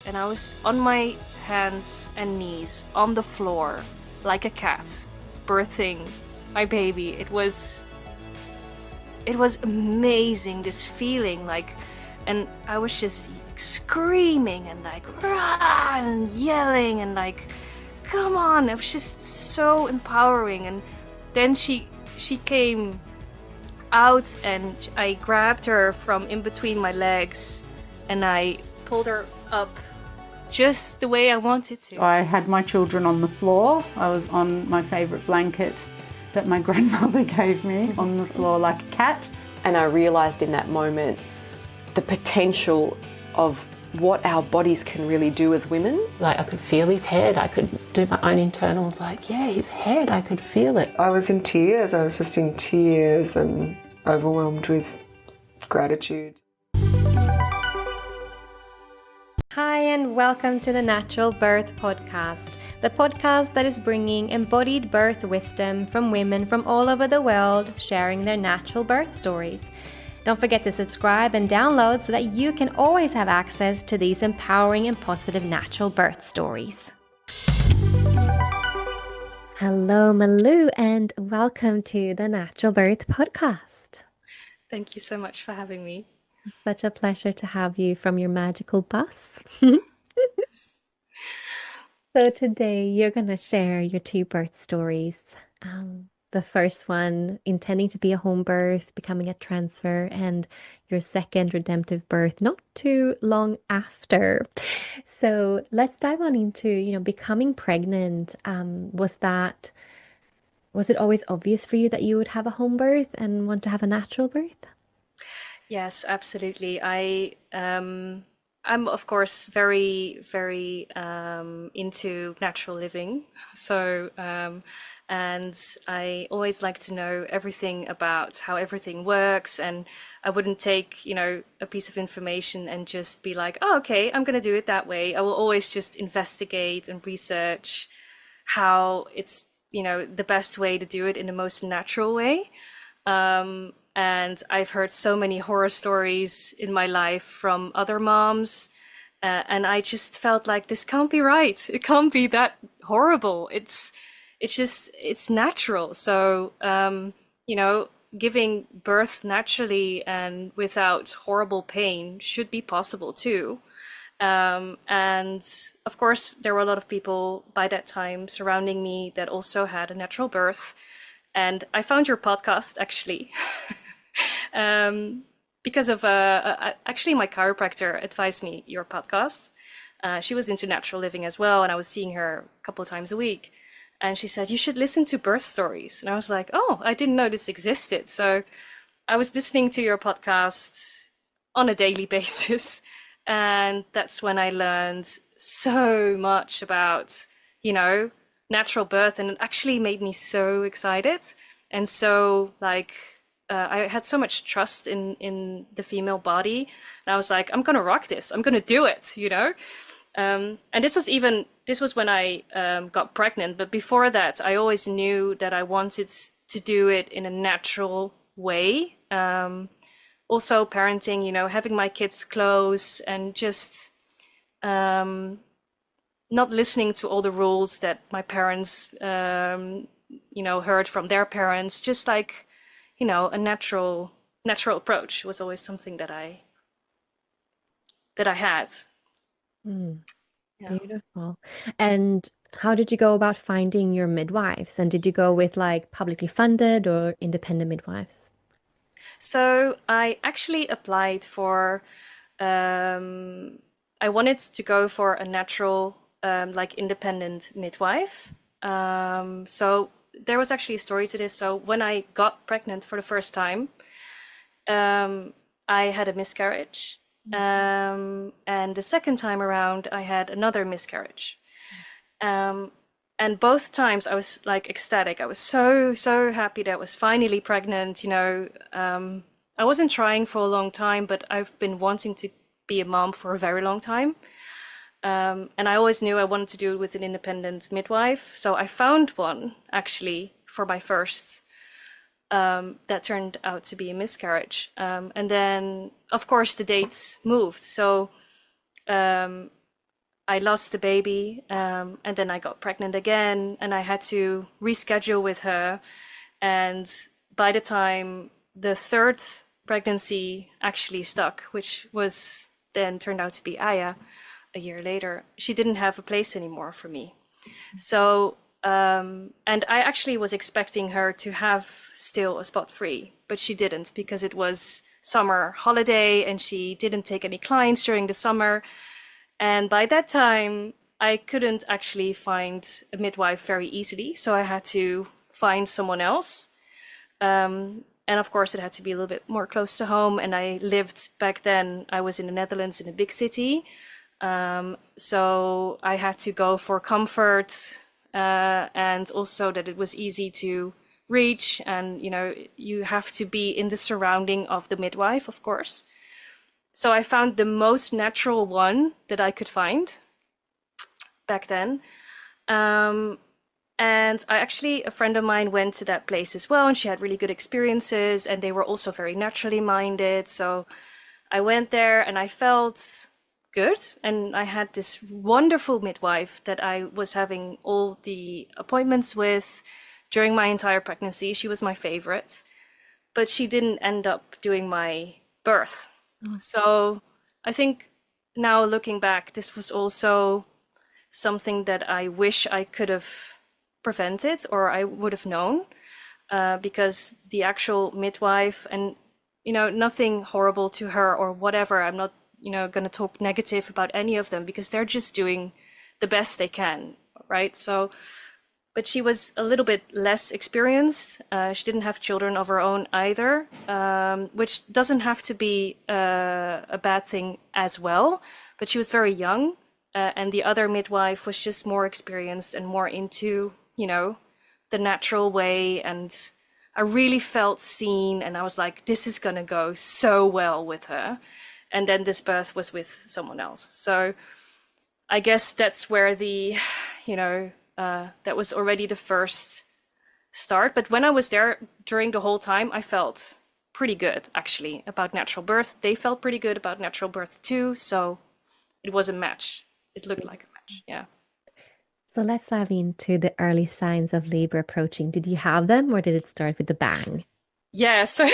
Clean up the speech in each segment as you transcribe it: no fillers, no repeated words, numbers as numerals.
and I was on my hands and knees on the floor like a cat, birthing my baby. It was amazing, this feeling, like, and I was just screaming and like rah, and yelling and like, come on. It was just so empowering. And then she came out and I grabbed her from in between my legs and I pulled her up just the way I wanted to. I had my children on the floor. I was on my favourite blanket that my grandmother gave me, on the floor like a cat. And I realised in that moment the potential of what our bodies can really do as women. Like I could feel his head, I could do my own internal, like, yeah, his head, I could feel it. I was in tears, I was just in tears and overwhelmed with gratitude. Hi and welcome to the Natural Birth Podcast, the podcast that is bringing embodied birth wisdom from women from all over the world sharing their natural birth stories. Don't forget to subscribe and download so that you can always have access to these empowering and positive natural birth stories. Hello, Malou, and welcome to the Natural Birth Podcast. Thank you so much for having me. Such a pleasure to have you from your magical bus. So today you're going to share your two birth stories. The first one, intending to be a home birth, becoming a transfer, and your second redemptive birth not too long after. So let's dive on into, becoming pregnant. Was it always obvious for you that you would have a home birth and want to have a natural birth? Yes, absolutely. I'm of course very, very into natural living. So, and I always like to know everything about how everything works. And I wouldn't take, a piece of information and just be like, oh, okay, I'm going to do it that way. I will always just investigate and research how it's, the best way to do it in the most natural way. And I've heard so many horror stories in my life from other moms. And I just felt like this can't be right. It can't be that horrible. It's natural. So, giving birth naturally and without horrible pain should be possible too. And of course, there were a lot of people by that time surrounding me that also had a natural birth. And I found your podcast actually. Because of actually my chiropractor advised me your podcast. She was into natural living as well, and I was seeing her a couple of times a week. And she said, you should listen to birth stories. And I was like, oh, I didn't know this existed. So I was listening to your podcast on a daily basis. And that's when I learned so much about, natural birth. And it actually made me so excited. And so I had so much trust in the female body. And I was like, I'm going to rock this. I'm going to do it, And this was when I got pregnant. But before that, I always knew that I wanted to do it in a natural way. Also parenting, having my kids close and just not listening to all the rules that my parents, heard from their parents, just like, a natural approach was always something that I had. Yeah. Beautiful. And how did you go about finding your midwives? And did you go with publicly funded or independent midwives? So I actually applied for, I wanted to go for a natural, independent midwife. So there was actually a story to this. So when I got pregnant for the first time, I had a miscarriage. And the second time around, I had another miscarriage. And both times I was ecstatic. I was so, so happy that I was finally pregnant. I wasn't trying for a long time, but I've been wanting to be a mom for a very long time. And I always knew I wanted to do it with an independent midwife. So I found one actually for my first, that turned out to be a miscarriage. And then of course the dates moved. So I lost the baby, and then I got pregnant again, and I had to reschedule with her. And by the time the third pregnancy actually stuck, which was then turned out to be Aya a year later, she didn't have a place anymore for me. So, and I actually was expecting her to have still a spot free, but she didn't because it was summer holiday and she didn't take any clients during the summer. And by that time, I couldn't actually find a midwife very easily. So I had to find someone else. And of course, it had to be a little bit more close to home. And I lived back then, I was in the Netherlands in a big city. So I had to go for comfort and also that it was easy to reach. And, you know, you have to be in the surrounding of the midwife, of course. So I found the most natural one that I could find back then. And a friend of mine went to that place as well, and she had really good experiences, and they were also very naturally minded. So I went there and I felt good. And I had this wonderful midwife that I was having all the appointments with during my entire pregnancy. She was my favorite, but she didn't end up doing my birth. So I think now looking back, this was also something that I wish I could have prevented or I would have known, because the actual midwife, and, you know, nothing horrible to her or whatever. I'm not, you know, going to talk negative about any of them because they're just doing the best they can, right? So, but she was a little bit less experienced. She didn't have children of her own either, which doesn't have to be a bad thing as well. But she was very young, and the other midwife was just more experienced and more into, you know, the natural way. And I really felt seen, and I was like, this is going to go so well with her. And then this birth was with someone else. So I guess that's where the, you know, that was already the first start. But when I was there during the whole time, I felt pretty good, actually, about natural birth. They felt pretty good about natural birth too. So it was a match. It looked like a match, yeah. So let's dive into the early signs of labor approaching. Did you have them or did it start with a bang? Yeah, so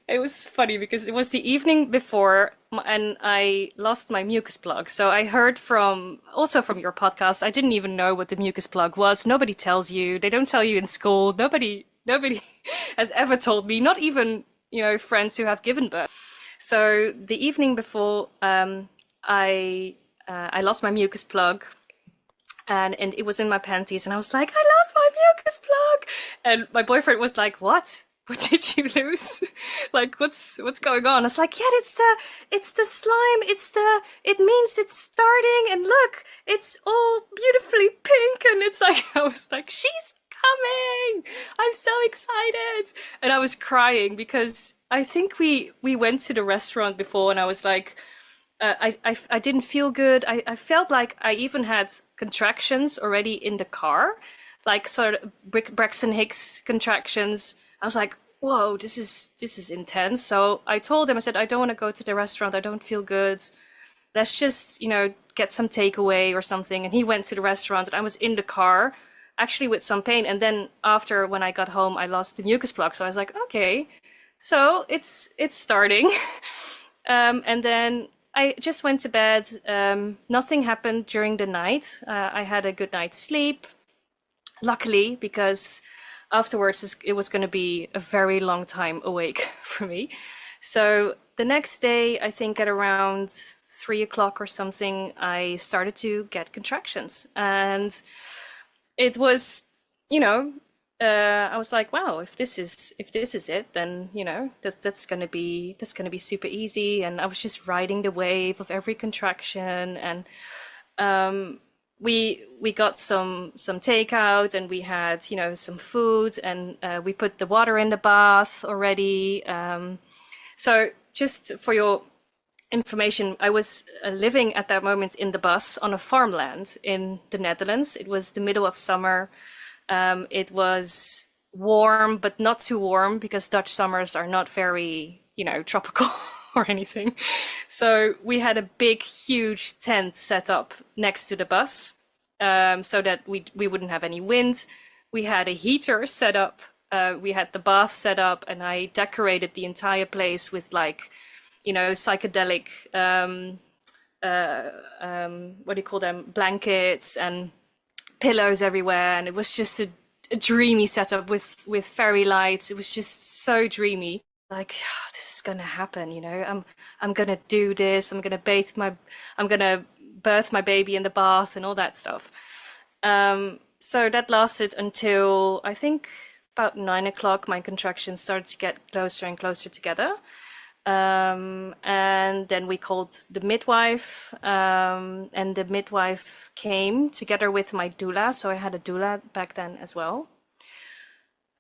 it was funny because it was the evening before and I lost my mucus plug. So I heard from your podcast. I didn't even know what the mucus plug was. Nobody tells you. They don't tell you in school. Nobody has ever told me, not even, you know, friends who have given birth. So the evening before, I lost my mucus plug. And it was in my panties, and I was like, I lost my mucus plug. And my boyfriend was like, what? What did you lose? Like, what's going on? I was like, yeah, it's the slime. It means it's starting. And look, it's all beautifully pink. And it's like, I was like, she's coming. I'm so excited. And I was crying because I think we went to the restaurant before, and I was like, I didn't feel good. I felt like I even had contractions already in the car, like sort of Braxton Hicks contractions. I was like, whoa, this is intense. So I told him, I said, I don't want to go to the restaurant. I don't feel good. Let's just, you know, get some takeaway or something. And he went to the restaurant, and I was in the car actually with some pain. And then after, when I got home, I lost the mucus plug. So I was like, okay, so it's starting. And then I just went to bed. Nothing happened during the night. I had a good night's sleep, luckily, because afterwards it was going to be a very long time awake for me. So the next day, I think at around 3 o'clock or something, I started to get contractions. And it was, you know, I was like, wow, if this is it, then, you know, that's gonna be super easy. And I was just riding the wave of every contraction. And we got some takeout, and we had, you know, some food, and we put the water in the bath already. So just for your information, I was living at that moment in the bus on a farmland in the Netherlands. It was the middle of summer. It was warm, but not too warm, because Dutch summers are not very, you know, tropical. or anything. So we had a big, huge tent set up next to the bus, so that we wouldn't have any wind. We had a heater set up. We had the bath set up, and I decorated the entire place with like, psychedelic, what do you call them, blankets and pillows everywhere, and it was just a dreamy setup with fairy lights. It was just so dreamy. Like, "Oh, this is gonna happen, I'm gonna do this. I'm gonna birth my baby in the bath and all that stuff." So that lasted until I think about 9 o'clock. My contractions started to get closer and closer together. And then we called the midwife, and the midwife came together with my doula. So I had a doula back then as well.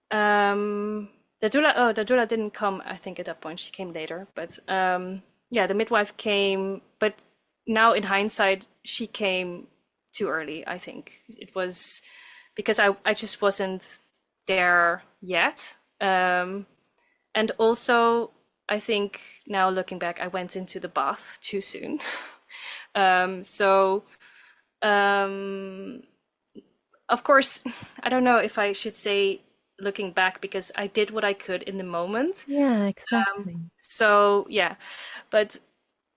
The doula didn't come, I think, at that point. She came later. But yeah, the midwife came. But now in hindsight, she came too early, I think. It was because I just wasn't there yet. And also, I think now looking back, I went into the bath too soon. So, of course, I don't know if I should say looking back, because I did what I could in the moment. Yeah, exactly. So, yeah. But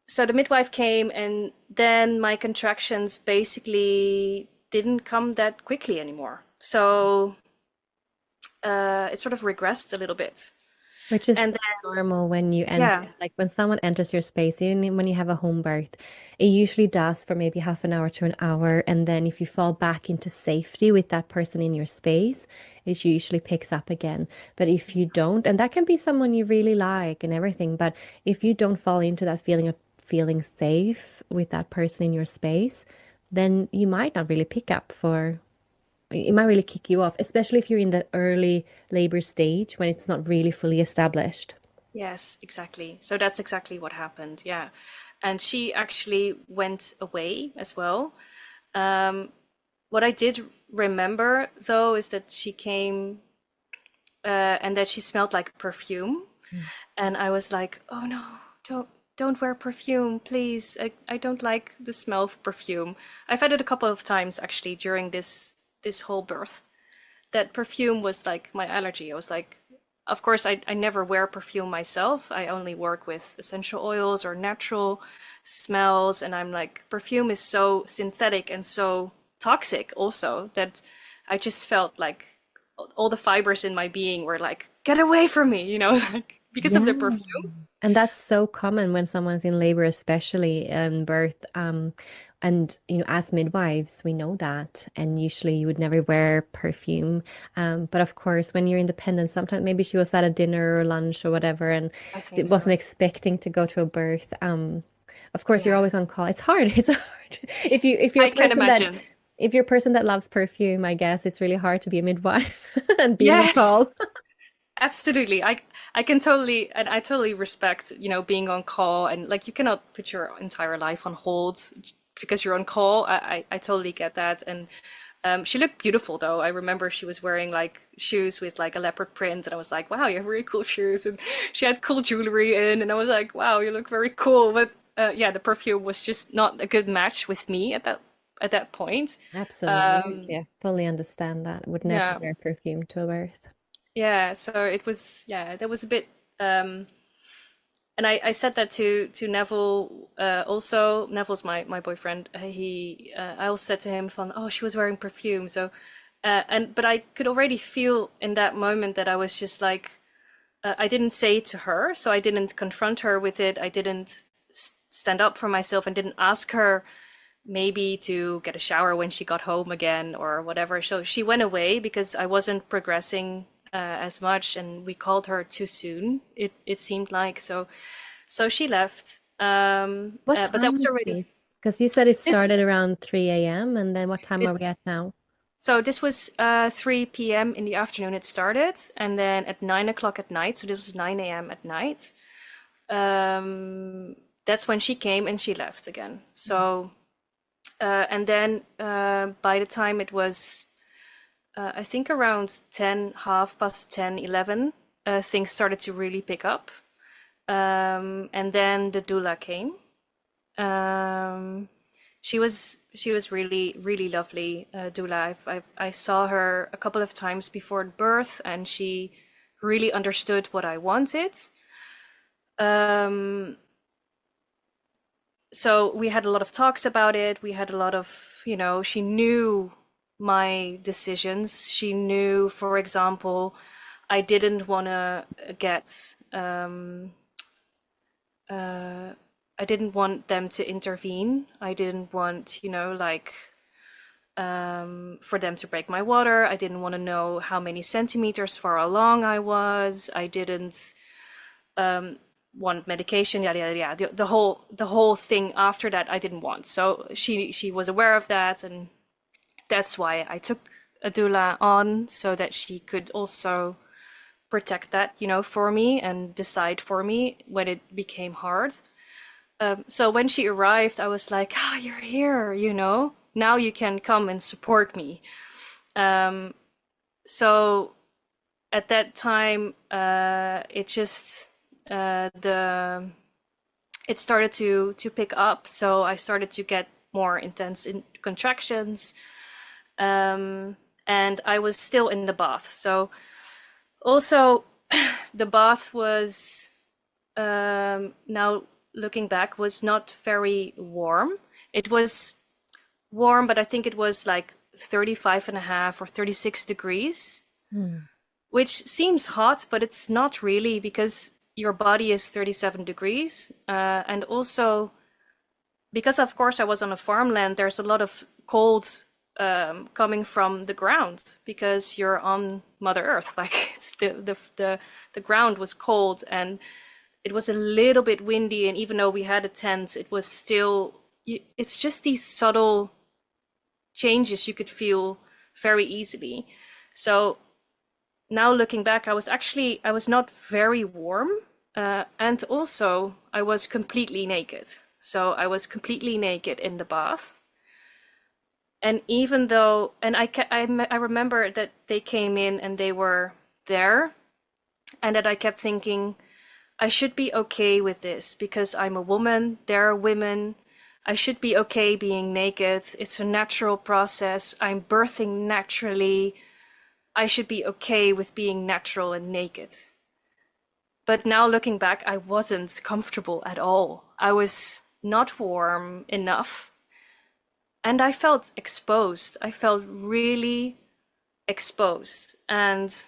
so the midwife came, and then my contractions basically didn't come that quickly anymore. So it sort of regressed a little bit. Which is And so normal when you enter, yeah, like when someone enters your space, even when you have a home birth, it usually does for maybe half an hour to an hour. And then if you fall back into safety with that person in your space, it usually picks up again. But if you don't, and that can be someone you really like and everything, but if you don't fall into that feeling of feeling safe with that person in your space, then you might not really pick up for it might really kick you off, especially if you're in that early labor stage when it's not really fully established. yes, exactly. So that's exactly what happened. Yeah. And she actually went away as well. What I did remember though is that she came and that she smelled like perfume. And I was like, oh no, don't wear perfume, please. I don't like the smell of perfume. I've had it a couple of times actually during this whole birth. That perfume was like my allergy. I was like, of course, I never wear perfume myself. I only work with essential oils or natural smells. And I'm like, perfume is so synthetic and so toxic also that I just felt like all the fibers in my being were like, get away from me, like because of the Yeah. perfume. And that's so common when someone's in labor, especially in birth. And as midwives, we know that. And usually you would never wear perfume. But of course, when you're independent, sometimes maybe she was at a dinner or lunch or whatever, and I think it so. wasn't expecting to go to a birth. Of course, you're Yeah, always on call. It's hard. It's hard. If you're I a can person that imagine. if you're a person that loves perfume, I guess it's really hard to be a midwife and being on Yes, call. absolutely. I can totally, and I totally respect, being on call, and like you cannot put your entire life on hold because you're on call. I totally get that. And she looked beautiful though. I remember she was wearing like shoes with like a leopard print, and I was like, wow, you have really cool shoes. And she had cool jewelry in, and I was like, wow, you look very cool. But yeah, the perfume was just not a good match with me at that point. Absolutely. Yeah, fully understand that. Would never Yeah. wear perfume to a birth. Yeah, so it was, yeah, that was a bit, and I said that to Nevil also. Neville's my boyfriend. I also said to him, "From oh, she was wearing perfume." So, but I could already feel in that moment that I was just like, I didn't say it to her, so I didn't confront her with it. I didn't stand up for myself and didn't ask her maybe to get a shower when she got home again or whatever. So she went away because I wasn't progressing as much, and we called her too soon. It seemed like so she left. What But that time was is already this? Because you said it this. started around 3 a.m. and then what time It are we at now? so this was 3 p.m. in the afternoon. It started, and then at 9 o'clock at night. So this was 9 a.m. at night. That's when she came and she left again. So and then by the time it was I think around 10, half past 10, 11, things started to really pick up. And then the doula came. She was really, really lovely, doula. I saw her a couple of times before birth, and she really understood what I wanted. So we had a lot of talks about it. We had a lot of, she knew my decisions. She knew, for example, I didn't want to get, I didn't want them to intervene. I didn't want, for them to break my water. I didn't want to know how many centimeters far along I was. I didn't want medication, yada yada yada. The whole thing after that I didn't want. So she was aware of that, and that's why I took a doula on, so that she could also protect that, for me, and decide for me when it became hard. So when she arrived, I was like, "Ah, you're here, Now you can come and support me." So at that time, it just it started to pick up. So I started to get more intense contractions, and I was still in the bath. So also, the bath was, now looking back, was not very warm. It was warm, but I think it was like 35.5 or 36 degrees, which seems hot, but it's not really, because your body is 37 degrees. And also, because of course I was on a farmland, there's a lot of cold coming from the ground, because you're on Mother Earth. Like, it's the ground was cold, and it was a little bit windy. And even though we had a tent, it was still, it's just these subtle changes you could feel very easily. So now looking back, I was not very warm, and also I was completely naked. So I was completely naked in the bath. And even though, and I remember that they came in and they were there, and that I kept thinking, I should be okay with this, because I'm a woman, they're women. I should be okay being naked. It's a natural process. I'm birthing naturally. I should be okay with being natural and naked. But now looking back, I wasn't comfortable at all. I was not warm enough. And I felt exposed. I felt really exposed. And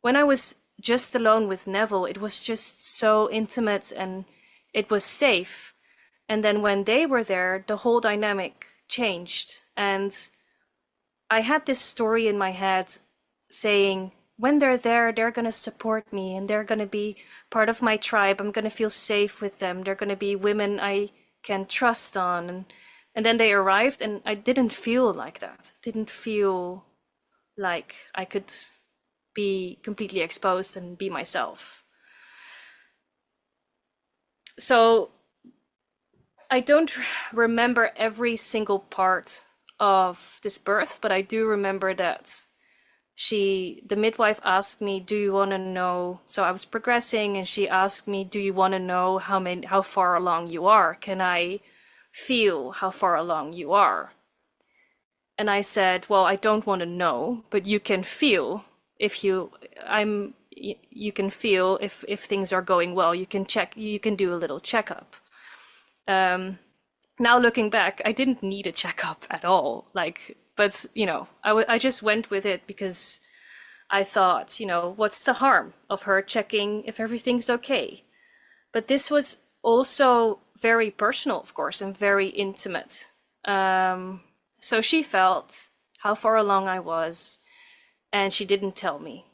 when I was just alone with Nevil, it was just so intimate and it was safe. And then when they were there, the whole dynamic changed. And I had this story in my head saying, when they're there, they're going to support me and they're going to be part of my tribe. I'm going to feel safe with them. They're going to be women I can trust on. And then they arrived, and I didn't feel like that. Didn't feel like I could be completely exposed and be myself. So I don't remember every single part of this birth, but I do remember that the midwife asked me, do you want to know? So I was progressing, and she asked me, do you want to know how far along you are? Can I feel how far along you are? And I said, well, I don't want to know, but you can feel you can feel if things are going well. You can do a little checkup. Now looking back, I didn't need a checkup at all. But I just went with it because I thought, what's the harm of her checking if everything's okay? But this was also very personal, of course, and very intimate. So she felt how far along I was, and she didn't tell me.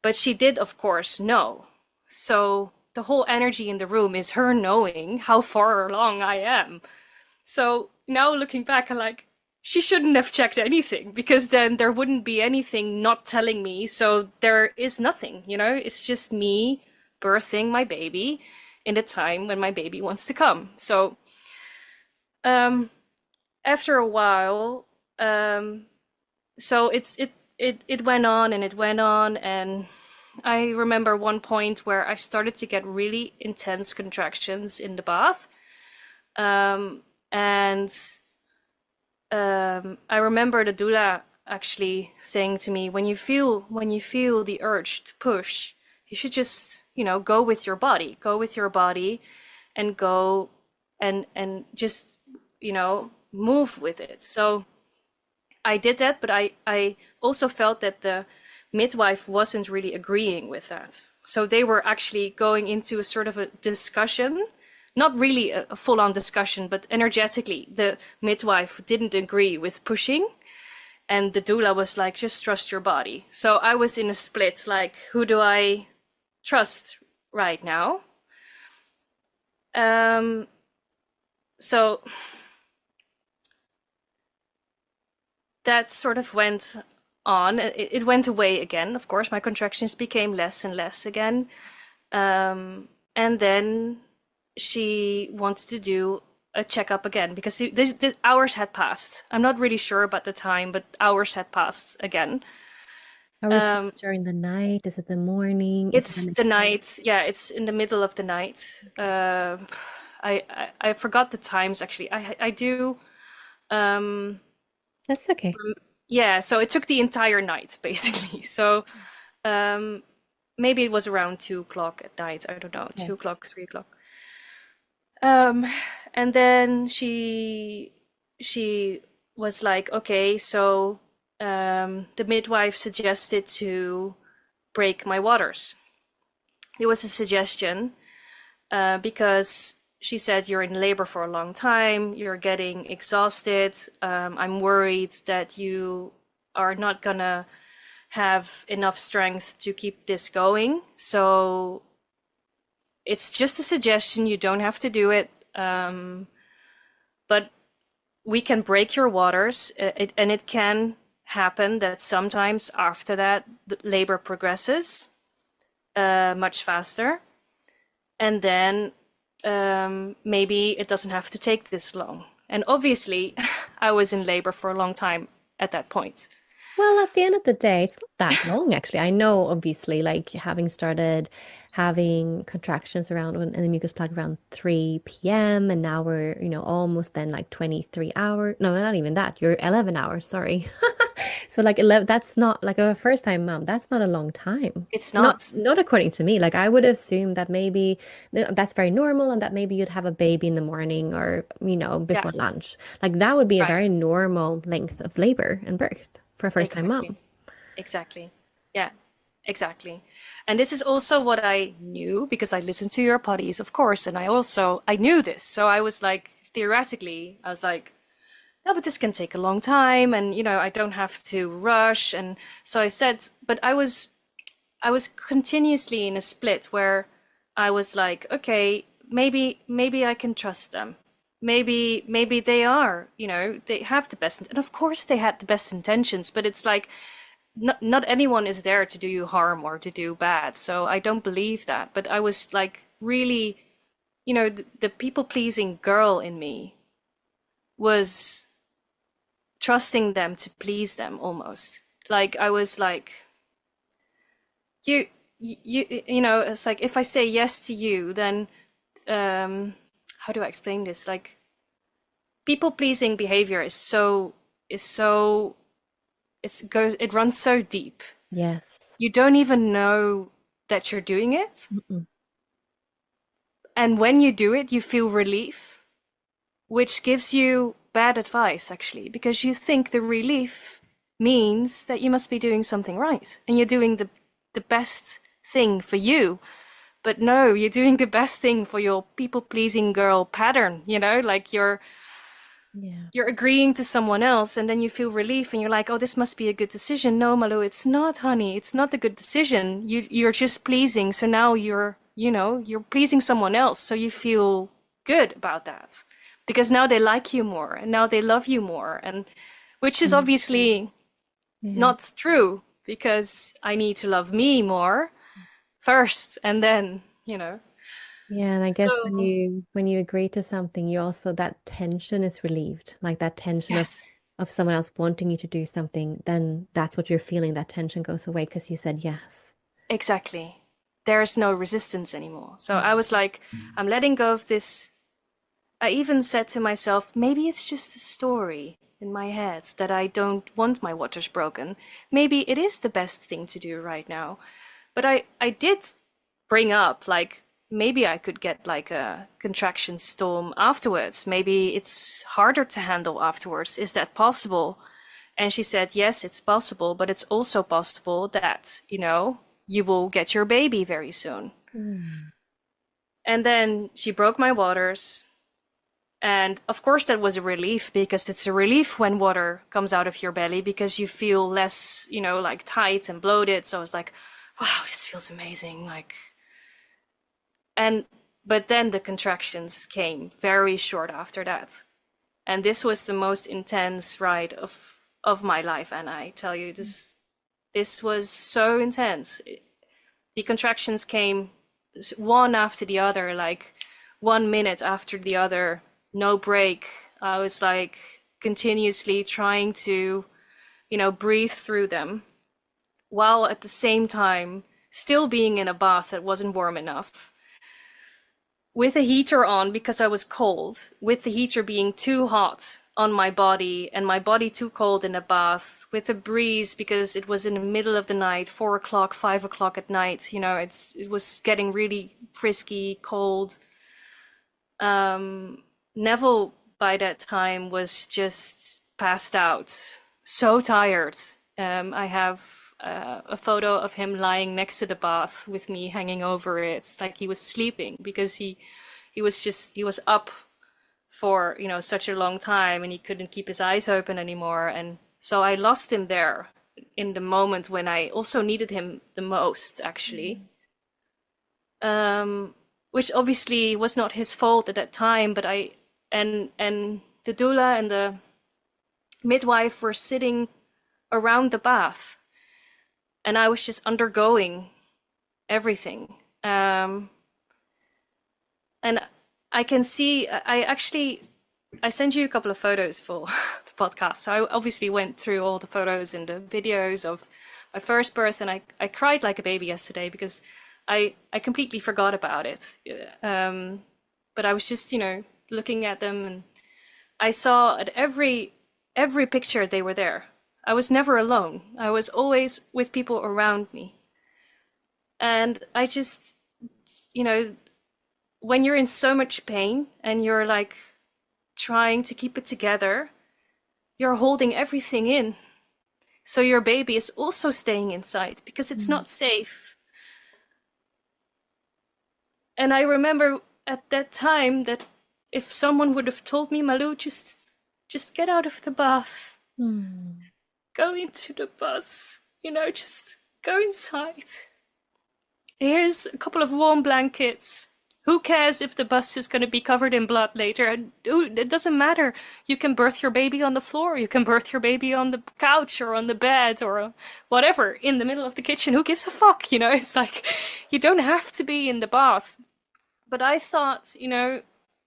But she did, of course, know. So the whole energy in the room is her knowing how far along I am. So now looking back, I'm like, she shouldn't have checked anything, because then there wouldn't be anything not telling me. So there is nothing, it's just me birthing my baby in a time when my baby wants to come. So after a while, so it went on and it went on, and I remember one point where I started to get really intense contractions in the bath. And I remember the doula actually saying to me, when you feel the urge to push, you should just, go with your body and go and just, move with it. So I did that, but I also felt that the midwife wasn't really agreeing with that. So they were actually going into a sort of a discussion, not really a full-on discussion, but energetically, the midwife didn't agree with pushing. And the doula was like, just trust your body. So I was in a split, like, who do I trust right now? So that sort of went on. It went away again. Of course, my contractions became less and less again. And then she wanted to do a checkup again because the hours had passed. I'm not really sure about the time, but hours had passed again. Are we still during the night? Is it the morning? Is it It's the the next day? night. Yeah, it's in the middle of the night. I forgot the times actually. I do. That's okay. Yeah, so it took the entire night basically. So maybe it was around 2 o'clock at night. I don't know, Okay. 2 o'clock, 3 o'clock. And then she was like, okay, so the midwife suggested to break my waters. It was a suggestion because she said you're in labor for a long time, you're getting exhausted. I'm worried that you are not gonna have enough strength to keep this going. So it's just a suggestion. You don't have to do it. But we can break your waters, and it can happen that sometimes after that, the labor progresses much faster. And then maybe it doesn't have to take this long. And obviously, I was in labor for a long time at that point. Well, at the end of the day, it's not that long, actually. I know, obviously, like having started having contractions around in the mucus plug around 3 p.m. and now we're, almost then like 23 hours. No, not even that. You're 11 hours, sorry. So like 11, that's not like a first time mom. That's not a long time. It's Not not. not according to me. Like I would assume that maybe that's very normal and that maybe you'd have a baby in the morning or, Yeah, before lunch. Like that would be a right. very normal length of labor and birth for a first time Exactly. mom. Exactly. Yeah, exactly. And this is also what I knew because I listened to your podcasts, of course, and I knew this. So I was like, theoretically, I was like, no, but this can take a long time, and I don't have to rush. And so I said, but I was continuously in a split where I was like, okay, maybe I can trust them. Maybe they are, they have the best, and of course they had the best intentions, but it's like not anyone is there to do you harm or to do bad. So I don't believe that. But I was like really, the people pleasing girl in me was trusting them to please them almost. Like I was like, it's like if I say yes to you, then how do I explain this? Like people pleasing behavior it runs so deep. Yes. You don't even know that you're doing it. Mm-mm. And when you do it, you feel relief, which gives you bad advice, actually, because you think the relief means that you must be doing something right and you're doing the best thing for you. But no, you're doing the best thing for your people-pleasing girl pattern, like Yeah. you're agreeing to someone else and then you feel relief and you're like, oh, this must be a good decision. No, Malou, it's not, honey. It's not a good decision. You're just pleasing. So now you're pleasing someone else. So you feel good about that because now they like you more and now they love you more. And which is Mm. obviously Yeah. not true because I need to love me more first and then, Yeah, and I guess when So, you agree to something, you also that tension is relieved. Like that tension of yes, someone else wanting you to do something, then that's what you're feeling. That tension goes away because you said yes. exactly. There's no resistance anymore. So I was like, I'm letting go of this. I even said to myself, maybe it's just a story in my head that I don't want my waters broken. Maybe it is the best thing to do right now. But I did bring up, like, maybe I could get like a contraction storm afterwards. Maybe it's harder to handle afterwards. Is that possible? And she said, yes, it's possible, but it's also possible that, you will get your baby very soon. And then she broke my waters. And of course, that was a relief, because it's a relief when water comes out of your belly, because you feel less, like tight and bloated. So I was like, wow, this feels amazing. But then the contractions came very short after that. And this was the most intense ride of my life. And I tell you, this was so intense. The contractions came one after the other, like 1 minute after the other. No break. I was like continuously trying to, breathe through them, while at the same time still being in a bath that wasn't warm enough, with a heater on because I was cold, with the heater being too hot on my body and my body too cold in a bath, with a breeze because it was in the middle of the night, 4 o'clock, 5 o'clock at night. It was getting really frisky, cold. Nevil by that time was just passed out, so tired. I have a photo of him lying next to the bath with me hanging over it, like he was sleeping, because he was up for such a long time, and he couldn't keep his eyes open anymore. And so I lost him there in the moment when I also needed him the most, actually. Which obviously was not his fault at that time, but and the doula and the midwife were sitting around the bath, and I was just undergoing everything. And I can see, I sent you a couple of photos for the podcast. So I obviously went through all the photos and the videos of my first birth, and I cried like a baby yesterday because I completely forgot about it. But I was just, looking at them, and I saw at every picture they were there. I was never alone. I was always with people around me. And I just, when you're in so much pain and you're like trying to keep it together, you're holding everything in. So your baby is also staying inside because it's not safe. And I remember at that time that if someone would have told me, Malou, just get out of the bath, go into the bus, just go inside. Here's a couple of warm blankets. Who cares if the bus is going to be covered in blood later? It doesn't matter. You can birth your baby on the floor. You can birth your baby on the couch or on the bed or whatever, in the middle of the kitchen. Who gives a fuck? It's like, you don't have to be in the bath. But I thought,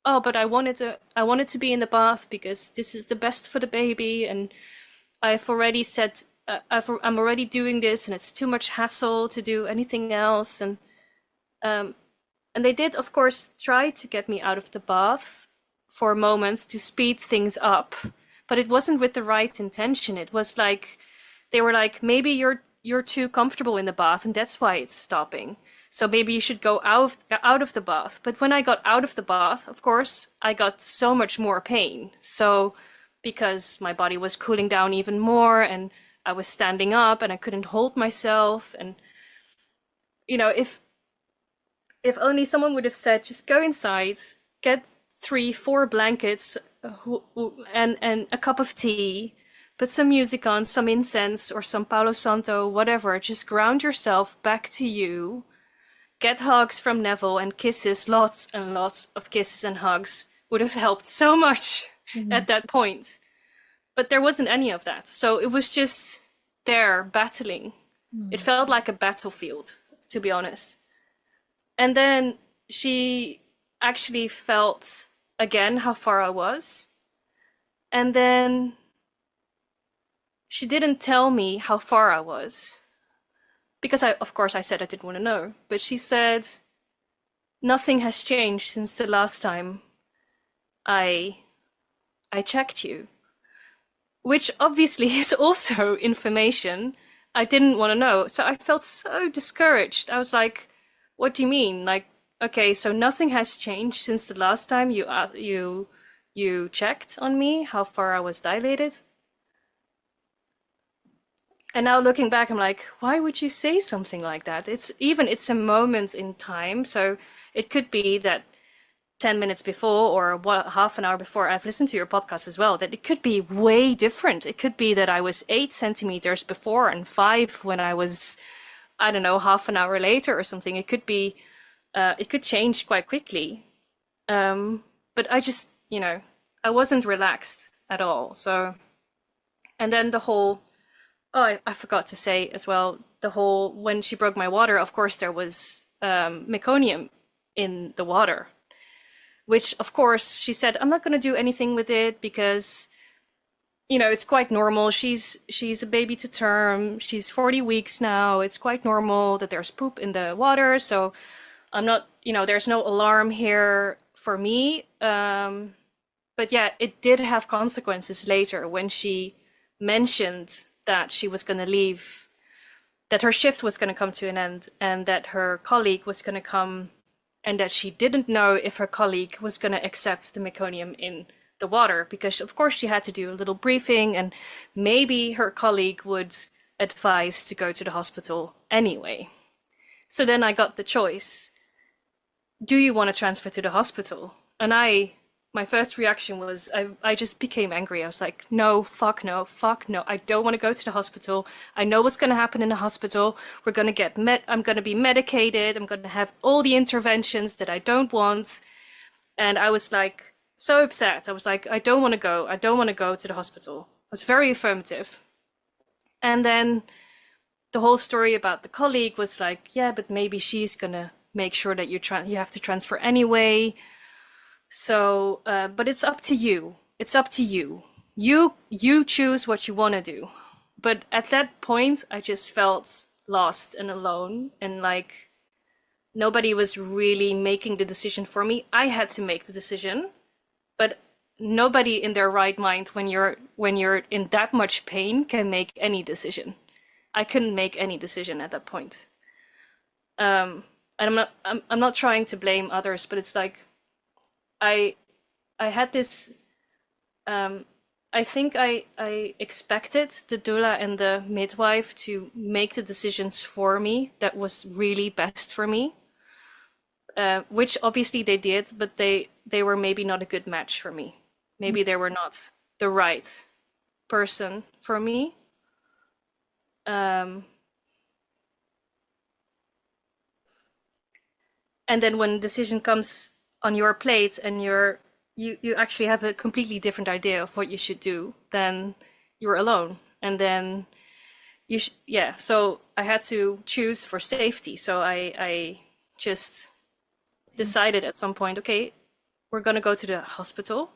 but I wanted to be in the bath because this is the best for the baby. And I've already said, I'm already doing this, and it's too much hassle to do anything else. And they did, of course, try to get me out of the bath for a moment to speed things up, but it wasn't with the right intention. It was like, they were like, maybe you're too comfortable in the bath, and that's why it's stopping. So maybe you should go out of the bath. But when I got out of the bath, of course, I got so much more pain. So because my body was cooling down even more, and I was standing up, and I couldn't hold myself, and if only someone would have said, just go inside, get 3-4 blankets and a cup of tea, put some music on, some incense or some Palo Santo, whatever, just ground yourself back to you, get hugs from Nevil and kisses, lots and lots of kisses and hugs, would have helped so much at that point. But there wasn't any of that. So it was just there battling. It felt like a battlefield, to be honest. And then she actually felt again how far I was. And then she didn't tell me how far I was. because of course, I said I didn't want to know. But she said, nothing has changed since the last time I checked you, which obviously is also information I didn't want to know. So I felt so discouraged. I was like, what do you mean? Like, okay, so nothing has changed since the last time you checked on me, how far I was dilated? And now looking back, I'm like, why would you say something like that? It's a moment in time. So it could be that 10 minutes before or half an hour before I've listened to your podcast as well, that it could be way different. It could be that I was 8 centimeters before and 5 when I was, I don't know, half an hour later or something. It could be, it could change quite quickly. But I just, I wasn't relaxed at all. So, and then the whole, oh, I forgot to say as well, when she broke my water, of course, there was meconium in the water, which, of course, she said, I'm not going to do anything with it because, it's quite normal. She's a baby to term. She's 40 weeks now. It's quite normal that there's poop in the water. So I'm not, there's no alarm here for me. But yeah, it did have consequences later when she mentioned that she was going to leave, that her shift was going to come to an end, and that her colleague was going to come, and that she didn't know if her colleague was going to accept the meconium in the water, because of course she had to do a little briefing, and maybe her colleague would advise to go to the hospital anyway. So then I got the choice. Do you want to transfer to the hospital? And my first reaction was, I just became angry. I was like, no, fuck no, fuck no. I don't want to go to the hospital. I know what's going to happen in the hospital. We're going to get I'm going to be medicated. I'm going to have all the interventions that I don't want. And I was like, so upset. I was like, I don't want to go. I don't want to go to the hospital. I was very affirmative. And then the whole story about the colleague was like, yeah, but maybe she's going to make sure that you have to transfer anyway. So, but it's up to you. It's up to you. You choose what you want to do. But at that point, I just felt lost and alone, and like nobody was really making the decision for me. I had to make the decision, but nobody in their right mind, when you're in that much pain, can make any decision. I couldn't make any decision at that point. And I'm not trying to blame others, but it's like, I had this, I think I expected the doula and the midwife to make the decisions for me that was really best for me, which obviously they did, but they were maybe not a good match for me. Maybe they were not the right person for me. And then when the decision comes on your plate and you actually have a completely different idea of what you should do, then you're alone. And then so I had to choose for safety. So I just decided at some point, okay, we're going to go to the hospital.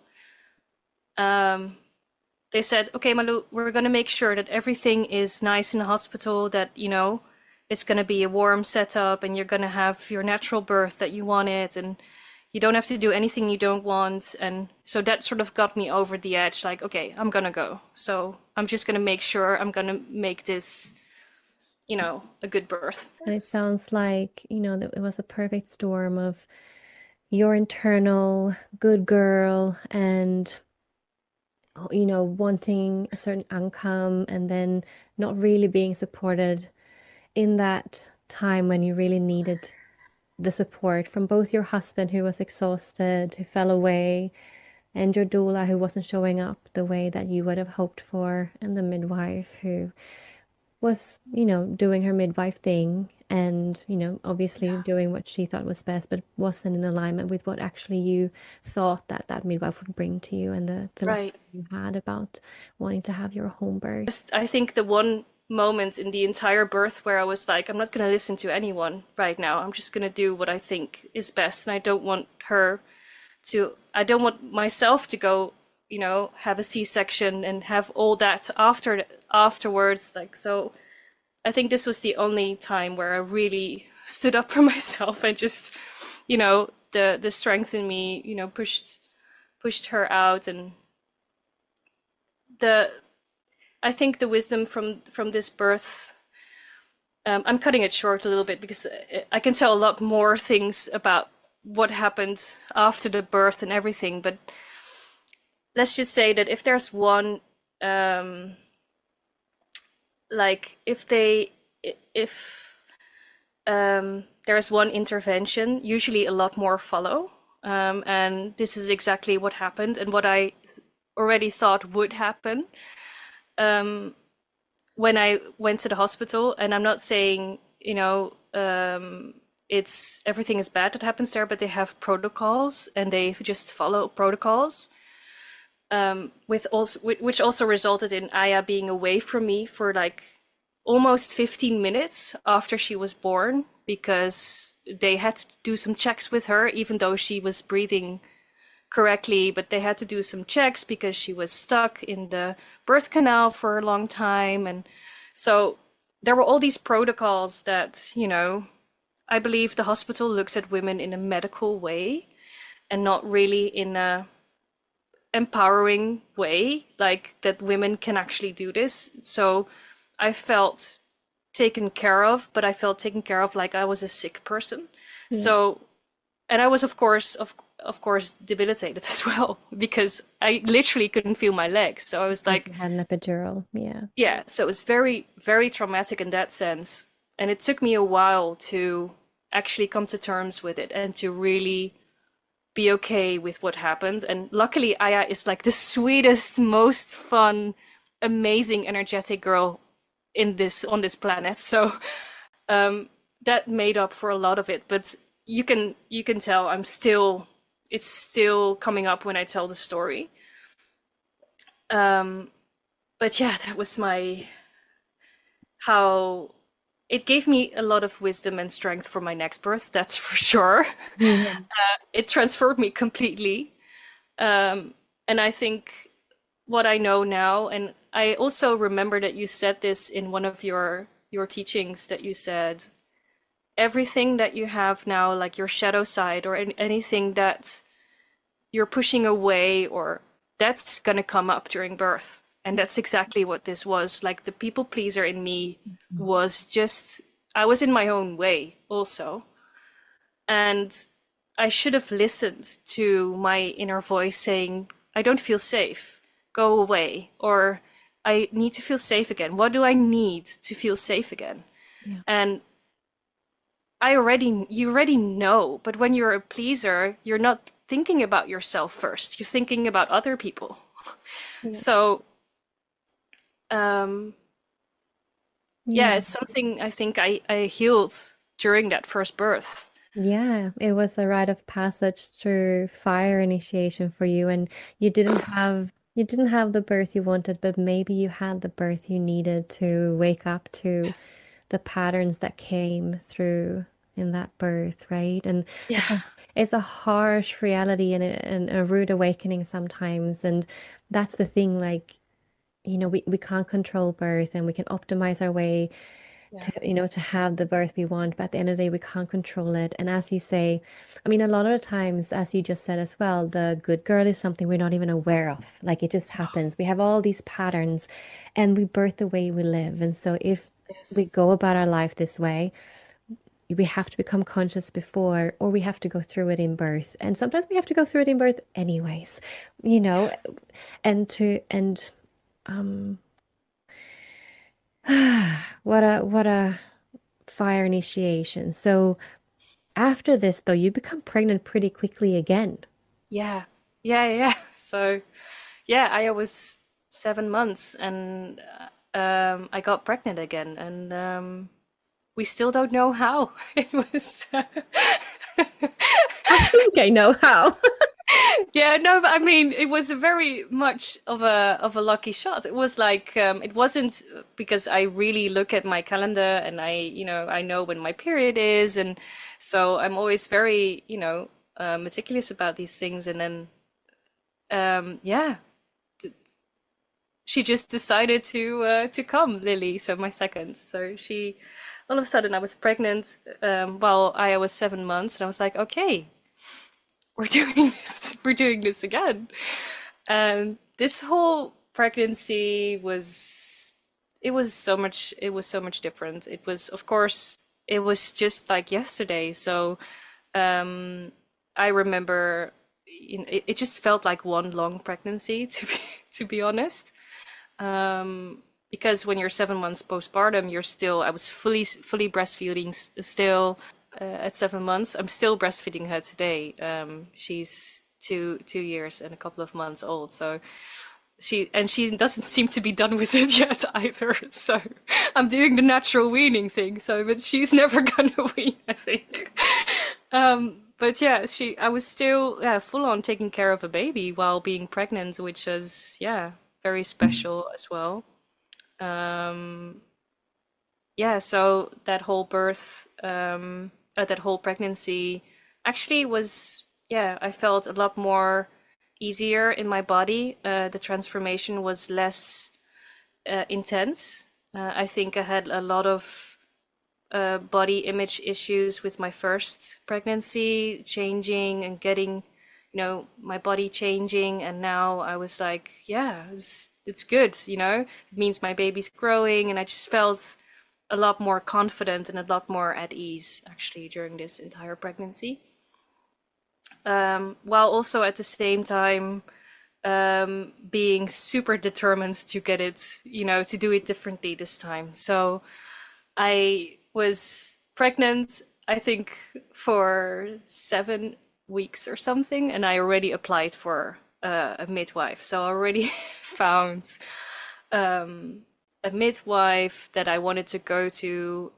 They said, okay, Malou, we're going to make sure that everything is nice in the hospital, that, it's going to be a warm setup and you're going to have your natural birth that you wanted, and you don't have to do anything you don't want. And so that sort of got me over the edge, like, okay, I'm going to go. So I'm just going to make sure I'm going to make this, a good birth. And it sounds like, that it was a perfect storm of your internal good girl and, wanting a certain outcome, and then not really being supported in that time when you really needed the support from both your husband, who was exhausted, who fell away, and your doula, who wasn't showing up the way that you would have hoped for, and the midwife, who was, doing her midwife thing and, obviously doing what she thought was best, but wasn't in alignment with what actually you thought that midwife would bring to you, and the feelings Right. you had about wanting to have your home birth. I think the one moment in the entire birth where I was like, I'm not going to listen to anyone right now. I'm just going to do what I think is best. And I don't want myself to go, have a C-section and have all that afterwards. Like, so I think this was the only time where I really stood up for myself and just, the strength in me, pushed her out. And the I think the wisdom from this birth, I'm cutting it short a little bit because I can tell a lot more things about what happened after the birth and everything. But let's just say that if there's one, like if there's one intervention, usually a lot more follow. And this is exactly what happened and what I already thought would happen. When I went to the hospital, and I'm not saying, it's everything is bad that happens there, but they have protocols and they just follow protocols. Which also resulted in Aya being away from me for like almost 15 minutes after she was born, because they had to do some checks with her, even though she was breathing correctly, but they had to do some checks because she was stuck in the birth canal for a long time. And so there were all these protocols that, I believe the hospital looks at women in a medical way and not really in a empowering way, like that women can actually do this. So I felt taken care of, but I felt taken care of like I was a sick person. Yeah. So, and I was of course debilitated as well, because I literally couldn't feel my legs. So I was like, you had an epidural. Yeah. So it was very, very traumatic in that sense. And it took me a while to actually come to terms with it and to really be okay with what happened. And luckily Aya is like the sweetest, most fun, amazing, energetic girl on this planet. So that made up for a lot of it. But you can tell it's still coming up when I tell the story. But yeah, that was how it gave me a lot of wisdom and strength for my next birth, that's for sure. Yeah. It transformed me completely. And I think what I know now, and I also remember that you said this in one of your teachings, that you said everything that you have now, like your shadow side or anything that you're pushing away, or that's going to come up during birth. And that's exactly what this was. Like the people pleaser in me was just, I was in my own way also. And I should have listened to my inner voice saying, I don't feel safe, go away. Or I need to feel safe again. What do I need to feel safe again? Yeah. And you already know, but when you're a pleaser, you're not thinking about yourself first. You're thinking about other people. Yeah. So, it's something I think I healed during that first birth. Yeah, it was a rite of passage through fire initiation for you, and you didn't have the birth you wanted, but maybe you had the birth you needed to wake up to the patterns that came through in that birth, right? And it's a harsh reality and a rude awakening sometimes, and that's the thing, like, we can't control birth, and we can optimize our way to have the birth we want, but at the end of the day we can't control it. And as you say, I mean, a lot of the times, as you just said as well, the good girl is something we're not even aware of. Like, it just happens. We have all these patterns and we birth the way we live. And so if we go about our life this way, we have to become conscious before, or we have to go through it in birth. And sometimes we have to go through it in birth anyways, what a fire initiation. So after this, though, you become pregnant pretty quickly again. Yeah. So I was 7 months, and I got pregnant again, and we still don't know how. It was I think I know how. Yeah, no, but I mean, it was very much of a lucky shot. It was like, it wasn't because I really look at my calendar and I know when my period is, and so I'm always very, meticulous about these things. And then, she just decided to come, Lily, so my second. So she, all of a sudden, I was pregnant while I was 7 months, and I was like, okay, we're doing this. We're doing this again. And this whole pregnancy was, it was so much different. It was, of course, it was just like yesterday. So I remember, it just felt like one long pregnancy, to be honest. Because when you're 7 months postpartum, I was fully breastfeeding still at 7 months. I'm still breastfeeding her today. She's 2 years and a couple of months old. So she doesn't seem to be done with it yet either. So I'm doing the natural weaning thing. So, but she's never gonna wean, I think. But yeah, I was still full on taking care of a baby while being pregnant, which was very special as well. So that whole birth, that whole pregnancy actually was, I felt a lot more easier in my body. The transformation was less intense. I think I had a lot of body image issues with my first pregnancy, changing and getting, my body changing. And now I was like, it's good, It means my baby's growing. And I just felt a lot more confident and a lot more at ease actually during this entire pregnancy. While also at the same time being super determined to get it, to do it differently this time. So I was pregnant, I think, for 7 weeks or something, and I already applied for a midwife. So I already found a midwife that I wanted to go to.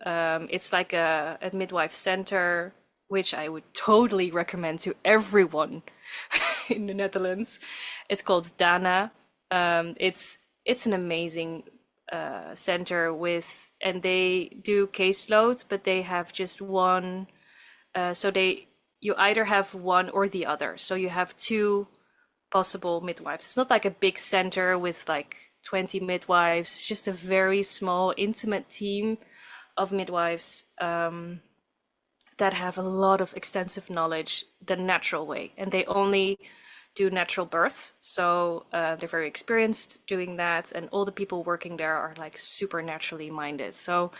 It's like a midwife center, which I would totally recommend to everyone in the Netherlands. It's called Dana. It's an amazing center and they do caseloads, but they have just one. You either have one or the other. So you have two possible midwives. It's not like a big center with like 20 midwives. It's just a very small, intimate team of midwives that have a lot of extensive knowledge the natural way, and they only do natural births. So they're very experienced doing that, and all the people working there are like super naturally minded. So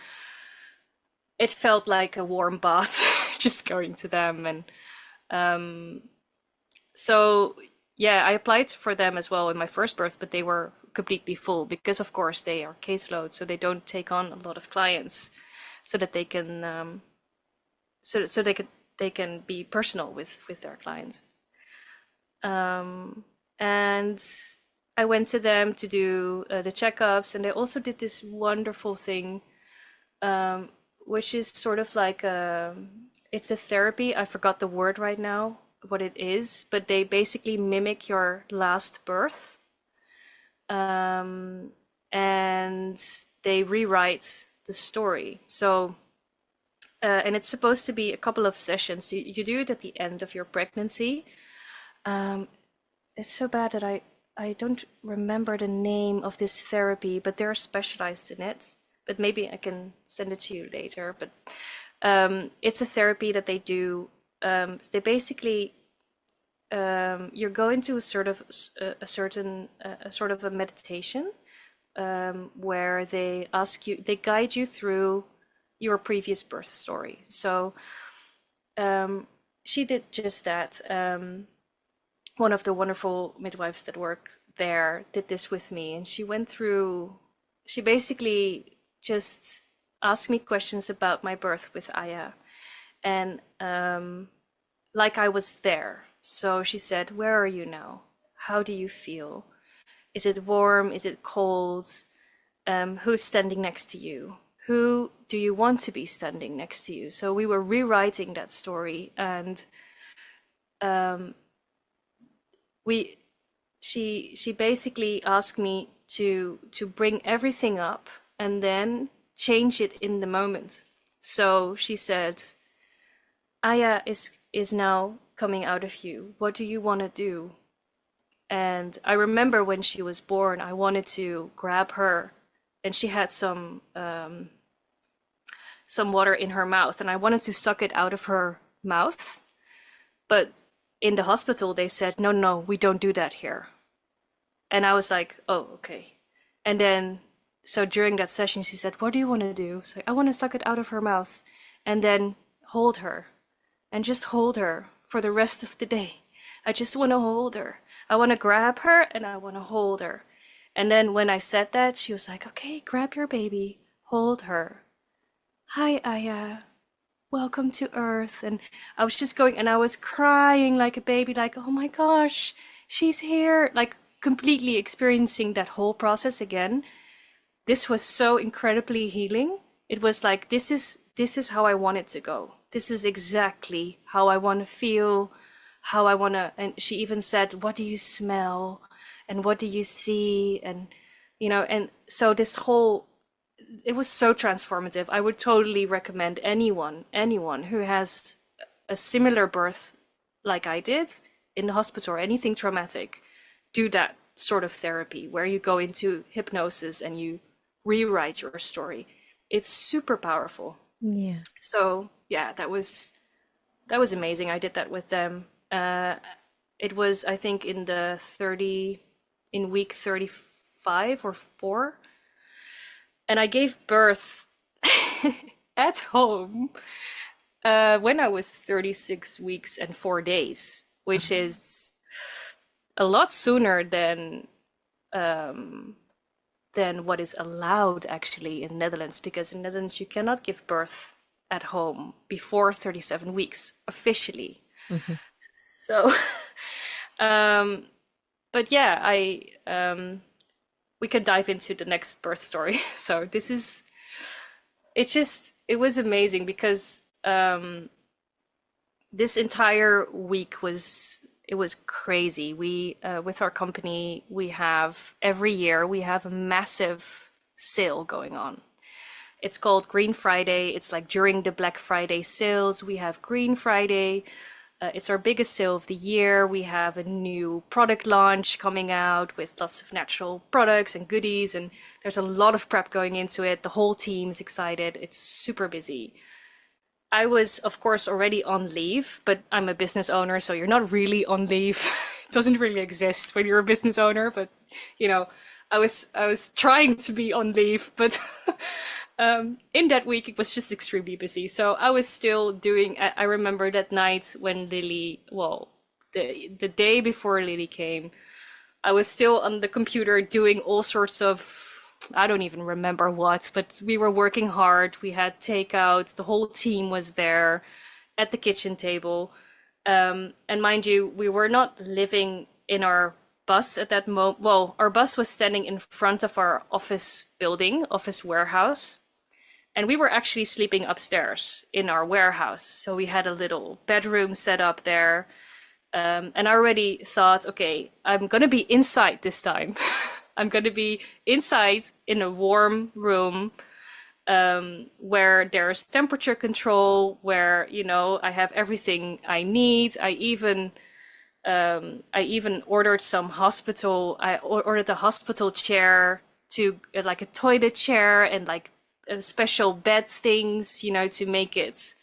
it felt like a warm bath just going to them. And I applied for them as well in my first birth, but they were completely full because of course they are caseload, so they don't take on a lot of clients, so that they can they can be personal with their clients. And I went to them to do the checkups, and they also did this wonderful thing, which is sort of like it's a therapy. I forgot the word right now, what it is, but they basically mimic your last birth, and they rewrite the story. So and it's supposed to be a couple of sessions. You do it at the end of your pregnancy. It's so bad that I don't remember the name of this therapy, but they're specialized in it. But maybe I can send it to you later. But it's a therapy that they do. They basically you're going to a sort of a meditation where they guide you through your previous birth story. So she did just that. One of the wonderful midwives that work there did this with me, and she basically just asked me questions about my birth with Aya, and like I was there. So she said, "Where are you now? How do you feel? Is it warm? Is it cold? Who's standing next to you? Who do you want to be standing next to you?" So we were rewriting that story, and she basically asked me to bring everything up and then change it in the moment. So she said, "Aya is now coming out of you. What do you want to do? And I remember when she was born, I wanted to grab her, and she had some water in her mouth, and I wanted to suck it out of her mouth. But in the hospital, they said, no, no, we don't do that here. And I was like, oh, okay. And then, so during that session, she said, what do you want to do? So I want to suck it out of her mouth and then hold her and just hold her for the rest of the day. I just want to hold her. I want to grab her and I want to hold her. And then when I said that, she was like, okay, grab your baby, hold her. Hi, Aya. Welcome to Earth. And I was just going, and I was crying like a baby, like, oh my gosh, she's here. Like completely experiencing that whole process again. This was so incredibly healing. It was like, this is how I want it to go. This is exactly how I want to feel, how I want to, and she even said, what do you smell? And what do you see? And, and so this whole, it was so transformative. I would totally recommend anyone who has a similar birth like I did in the hospital or anything traumatic, do that sort of therapy where you go into hypnosis and you rewrite your story. It's super powerful. Yeah. So yeah, that was amazing. I did that with them. It was, I think, in week 35 or 4. And I gave birth at home when I was 36 weeks and 4 days, which is a lot sooner than what is allowed actually in Netherlands, because in Netherlands you cannot give birth at home before 37 weeks officially. Mm-hmm. So, but yeah, we can dive into the next birth story. So it was amazing because this entire week was crazy. We, with our company, every year we have a massive sale going on. It's called Green Friday. It's like during the Black Friday sales, we have Green Friday. It's our biggest sale of the year. We have a new product launch coming out with lots of natural products and goodies, and there's a lot of prep going into it. The whole team's excited. It's super busy. I was, of course, already on leave, but I'm a business owner, so you're not really on leave. It doesn't really exist when you're a business owner, but I was trying to be on leave, but in that week it was just extremely busy. So I was still doing, I remember that night when Lily, the day before Lily came, I was still on the computer doing all sorts of, I don't even remember what, but we were working hard. We had takeout. The whole team was there at the kitchen table. And mind you, we were not living in our bus at that moment. Well, our bus was standing in front of our office warehouse. And we were actually sleeping upstairs in our warehouse. So we had a little bedroom set up there. And I already thought, okay, I'm going to be inside this time. I'm going to be inside in a warm room where there's temperature control, where, I have everything I need. I even ordered I ordered a hospital chair to like a toilet chair and like special bed things, to make it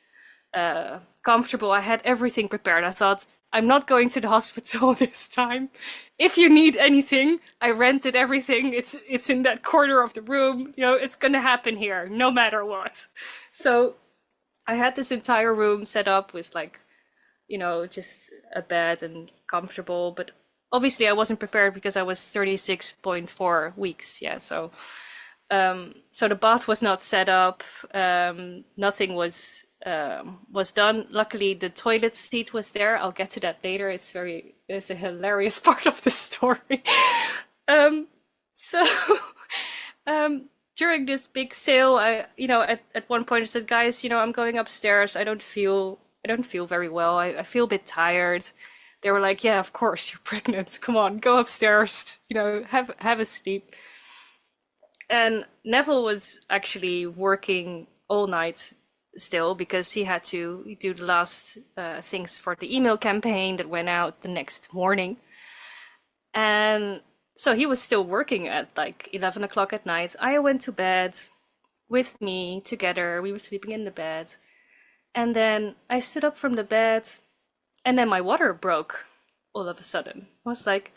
comfortable. I had everything prepared. I thought, I'm not going to the hospital this time. If you need anything, I rented everything. It's in that corner of the room. It's going to happen here, no matter what. So I had this entire room set up with like, just a bed and comfortable. But obviously I wasn't prepared because I was 36.4 weeks. Yeah. So the bath was not set up. Nothing was done. Luckily, the toilet seat was there. I'll get to that later. It's a hilarious part of the story. During this big sale, at one point I said, guys, I'm going upstairs. I don't feel very well. I feel a bit tired. They were like, yeah, of course, you're pregnant. Come on, go upstairs. Have a sleep. And Nevil was actually working all night still because he had to do the last things for the email campaign that went out the next morning. And so he was still working at like 11 o'clock at night. I went to bed with me together. We were sleeping in the bed. And then I stood up from the bed, and then my water broke all of a sudden. I was like,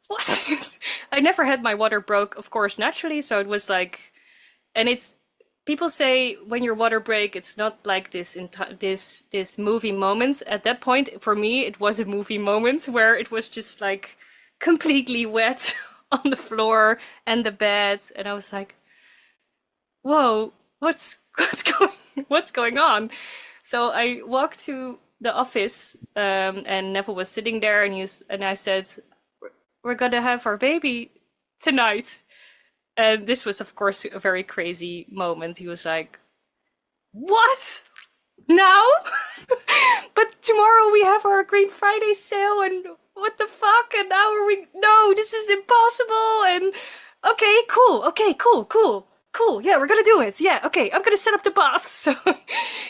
what? I never had my water broke, of course, naturally. So it was like, and it's, people say when your water break, it's not like this movie moment. At that point, for me, it was a movie moment where it was just like completely wet on the floor and the bed, and I was like, "Whoa, what's going on?" So I walked to the office, and Neville was sitting there, and I said, "We're gonna have our baby tonight." And this was, of course, a very crazy moment. He was like, "What? Now? But tomorrow we have our Green Friday sale, and what the fuck? And now are we? No, this is impossible." And okay, cool. Yeah, we're gonna do it. Yeah, okay, I'm gonna set up the bath. So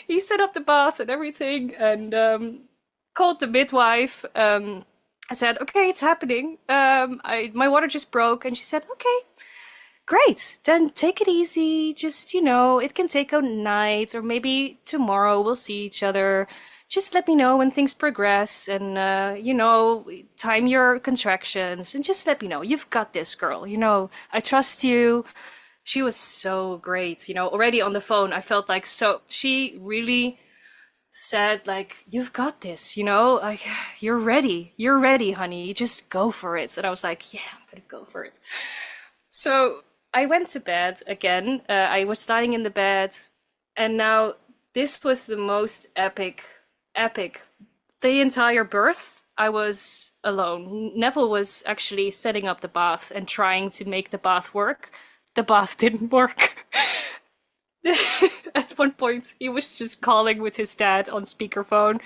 he set up the bath and everything, and called the midwife. I said, "Okay, it's happening. My water just broke," and she said, "Okay. Great, then take it easy. Just, it can take a night or maybe tomorrow we'll see each other. Just let me know when things progress and, time your contractions and just let me know. You've got this, girl. I trust you." She was so great. Already on the phone, I felt like she really said, like, "You've got this, like, you're ready, honey. Just go for it." And I was like, "Yeah, I'm gonna go for it." So I went to bed again. I was lying in the bed, and now this was the most epic. The entire birth, I was alone. Neville was actually setting up the bath and trying to make the bath work. The bath didn't work. At one point, he was just calling with his dad on speakerphone,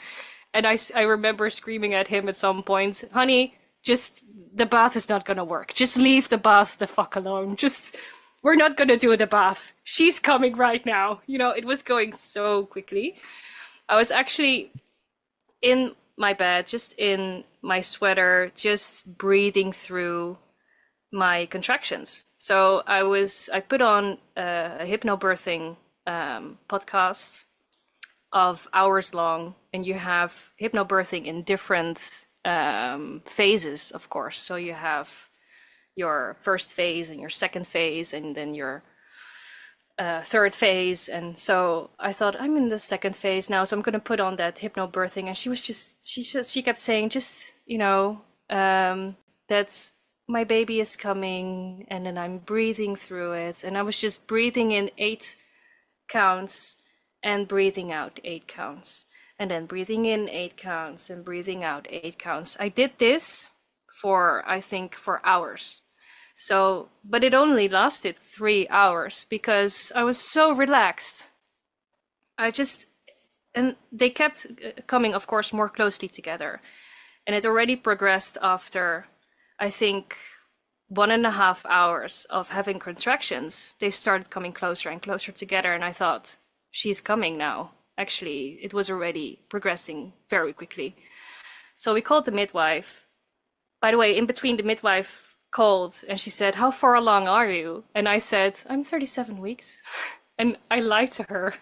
and I remember screaming at him at some point, "Honey, just the bath is not gonna work. Just leave the bath the fuck alone. We're not gonna do the bath. She's coming right now." It was going so quickly. I was actually in my bed, just in my sweater, just breathing through my contractions. So I put on a hypnobirthing podcast of hours long, and you have hypnobirthing in different phases, of course. So you have your first phase and your second phase, and then your third phase. And so I thought, I'm in the second phase now, so I'm going to put on that hypnobirthing. And she kept saying, just, that's my baby is coming, and then I'm breathing through it. And I was just breathing in 8 counts and breathing out 8 counts. And then breathing in 8 counts and breathing out 8 counts. I did this I think, for hours. So, but it only lasted 3 hours because I was so relaxed. And they kept coming, of course, more closely together. And it already progressed after, I think, 1.5 hours of having contractions. They started coming closer and closer together. And I thought, she's coming now. Actually, it was already progressing very quickly. So we called the midwife. By the way, in between, the midwife called and she said, "How far along are you?" And I said, "I'm 37 weeks. And I lied to her.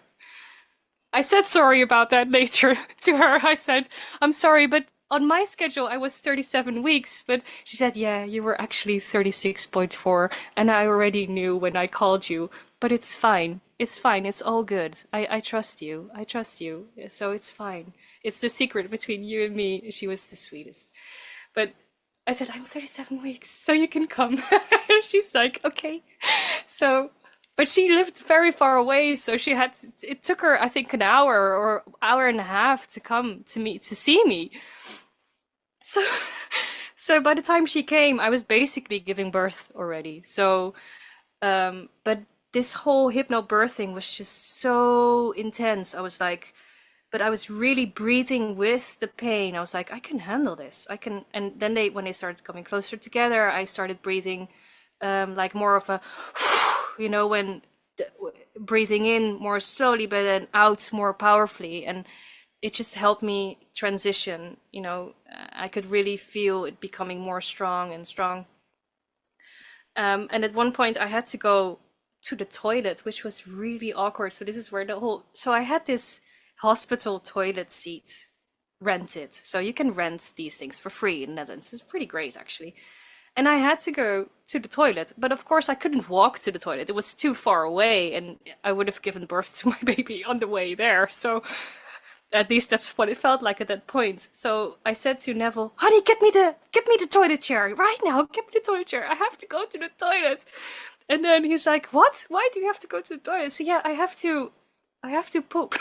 I said sorry about that later to her. I said, "I'm sorry, but on my schedule, I was 37 weeks. But she said, "Yeah, you were actually 36.4. And I already knew when I called you. But it's fine. It's fine. It's all good. I trust you. I trust you. So it's fine. It's the secret between you and me." She was the sweetest. But I said, "I'm 37 weeks, so you can come." She's like, "Okay." So, but she lived very far away. So it took her, I think, an hour or hour and a half to come to see me. So by the time she came, I was basically giving birth already. So, but this whole hypnobirthing was just so intense. I was like, but I was really breathing with the pain. I was like, I can handle this. I can. And then when they started coming closer together, I started breathing like more of a, when breathing in more slowly, but then out more powerfully. And it just helped me transition. I could really feel it becoming more strong and strong. And at one point I had to go to the toilet, which was really awkward. So this is where so I had this hospital toilet seat rented. So you can rent these things for free in the Netherlands. It's pretty great, actually. And I had to go to the toilet, but of course I couldn't walk to the toilet. It was too far away, and I would have given birth to my baby on the way there. So at least that's what it felt like at that point. So I said to Neville, "Honey, get me the toilet chair right now. Get me the toilet chair. I have to go to the toilet." And then he's like, "What? Why do you have to go to the toilet?" So yeah, I have to poop.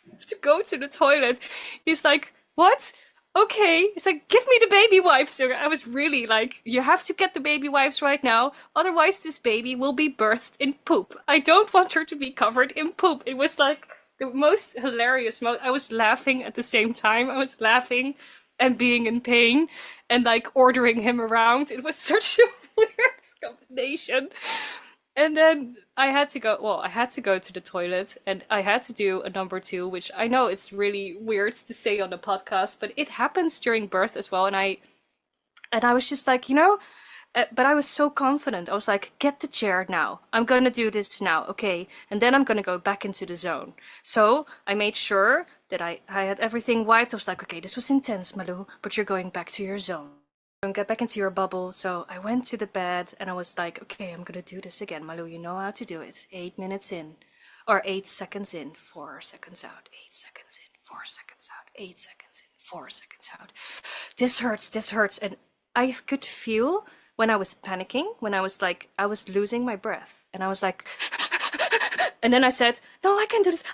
I have to go to the toilet. He's like, "What? Okay." He's like, "Give me the baby wipes." So I was really like, "You have to get the baby wipes right now. Otherwise this baby will be birthed in poop. I don't want her to be covered in poop." It was like the most hilarious moment. I was laughing at the same time. I was laughing and being in pain and like ordering him around. It was such a weird combination. And then I had to go to the toilet, and I had to do a number 2, which I know it's really weird to say on the podcast, but it happens during birth as well. And I was just like, but I was so confident. I was like, "Get the chair now. I'm going to do this now. Okay. And then I'm going to go back into the zone." So I made sure that I had everything wiped. I was like, "Okay, this was intense, Malou, but you're going back to your zone. Don't get back into your bubble." So I went to the bed and I was like, "Okay, I'm going to do this again. Malou, you know how to do it. 8 minutes in, or 8 seconds in, 4 seconds out, 8 seconds in, 4 seconds out, 8 seconds in, 4 seconds out. This hurts. And I could feel when I was panicking, when I was losing my breath, and I was like, and then I said, "No, I can't do this.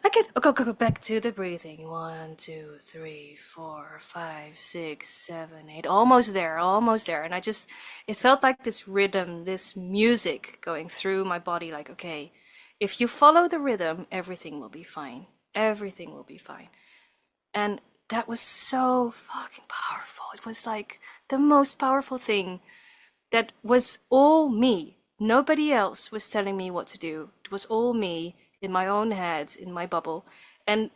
I can't. Go back to the breathing. 1, 2, 3, 4, 5, 6, 7, 8. Almost there. And it felt like this rhythm, this music going through my body. Like, okay, if you follow the rhythm, everything will be fine. Everything will be fine." And that was so fucking powerful. It was like the most powerful thing. That was all me. Nobody else was telling me what to do. It was all me in my own head, in my bubble. And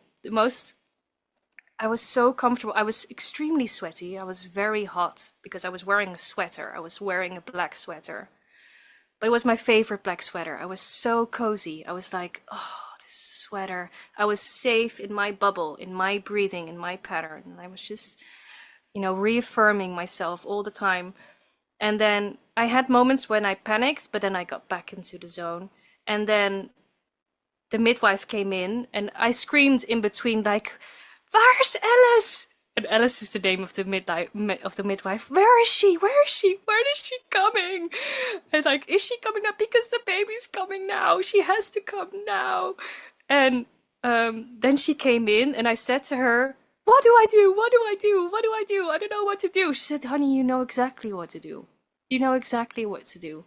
I was so comfortable. I was extremely sweaty. I was very hot because I was wearing a sweater. I was wearing a black sweater. But it was my favorite black sweater. I was so cozy. I was like, "Oh, this sweater." I was safe in my bubble, in my breathing, in my pattern. And I was just, reaffirming myself all the time. And then I had moments when I panicked, but then I got back into the zone. And then the midwife came in and I screamed in between, like, "Where's Alice?" And Alice is the name of the midwife. "Where is she? Where is she? Where is she coming?" And like, "Is she coming up? Because the baby's coming now. She has to come now." And then she came in and I said to her, "What do I do? What do I do? What do I do? I don't know what to do." She said, "Honey, you know exactly what to do. You know exactly what to do.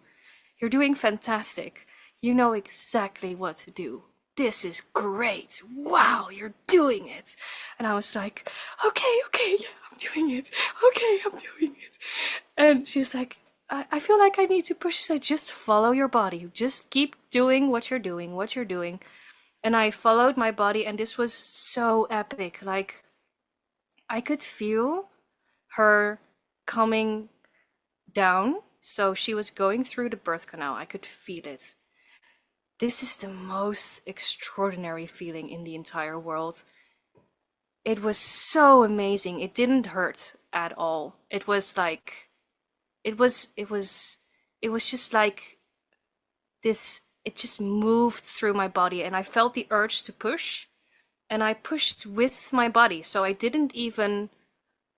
You're doing fantastic. You know exactly what to do. This is great. Wow, you're doing it." And I was like, okay, yeah, I'm doing it. Okay, I'm doing it. And she's like, I feel like I need to push." She said, "Just follow your body. Just keep doing what you're doing. And I followed my body, and this was so epic. Like, I could feel her coming down. So she was going through the birth canal. I could feel it. This is the most extraordinary feeling in the entire world. It was so amazing. It didn't hurt at all. It was like, it was just like this, it just moved through my body and I felt the urge to push and I pushed with my body. So I didn't even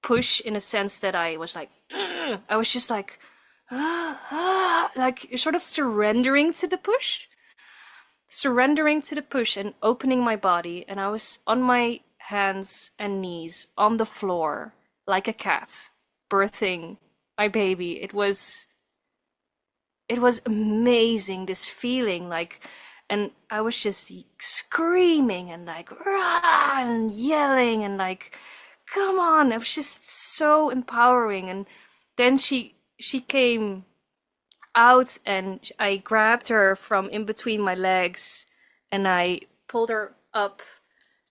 push in a sense that I was like, I was just like, like sort of surrendering to the push and opening my body. And I was on my hands and knees on the floor like a cat, birthing my baby. It was amazing, this feeling, like, and I was just screaming and like, rah, and yelling and like, come on. It was just so empowering. And then she came out and I grabbed her from in between my legs and I pulled her up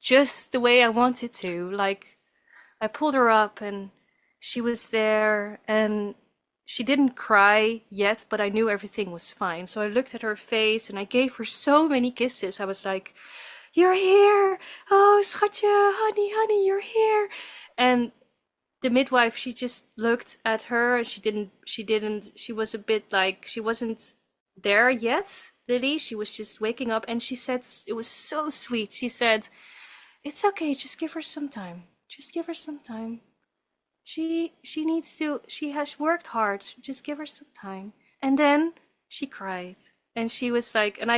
just the way I wanted to. Like, I pulled her up and she was there and she didn't cry yet, but I knew everything was fine. So I looked at her face and I gave her so many kisses. I was like, "You're here. Oh, schatje, honey, honey, you're here." And the midwife, she just looked at her and she was a bit like, she wasn't there yet, Lily. She was just waking up and she said, it was so sweet. She said, "It's okay, just give her some time. Just give her some time. She needs to, she has worked hard. Just give her some time." And then she cried. And she was like, and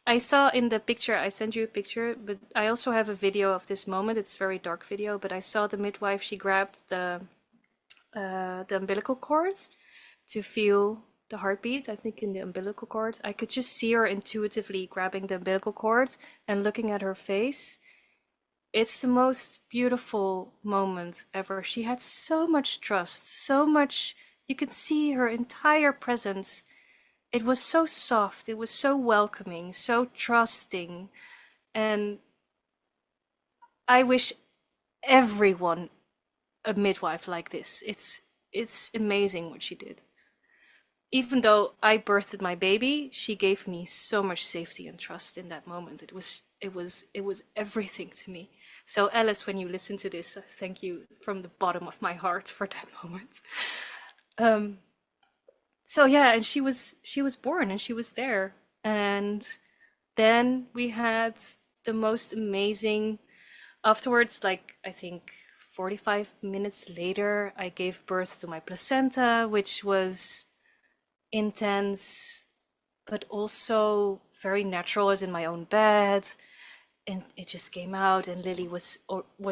I saw in the picture, I sent you a picture, but I also have a video of this moment. It's a very dark video, but I saw the midwife, she grabbed the umbilical cord to feel the heartbeat, I think in the umbilical cord. I could just see her intuitively grabbing the umbilical cord and looking at her face. It's the most beautiful moment ever. She had so much trust, so much, you could see her entire presence. It was so soft, it was so welcoming, so trusting. And I wish everyone a midwife like this. It's amazing what she did. Even though I birthed my baby, she gave me so much safety and trust in that moment. It was everything to me. So Alice, when you listen to this, thank you from the bottom of my heart for that moment. Um, so yeah, and she was born and she was there. And then we had the most amazing afterwards, like I think 45 minutes later, I gave birth to my placenta, which was intense, but also very natural, as in my own bed. And it just came out, and Lily was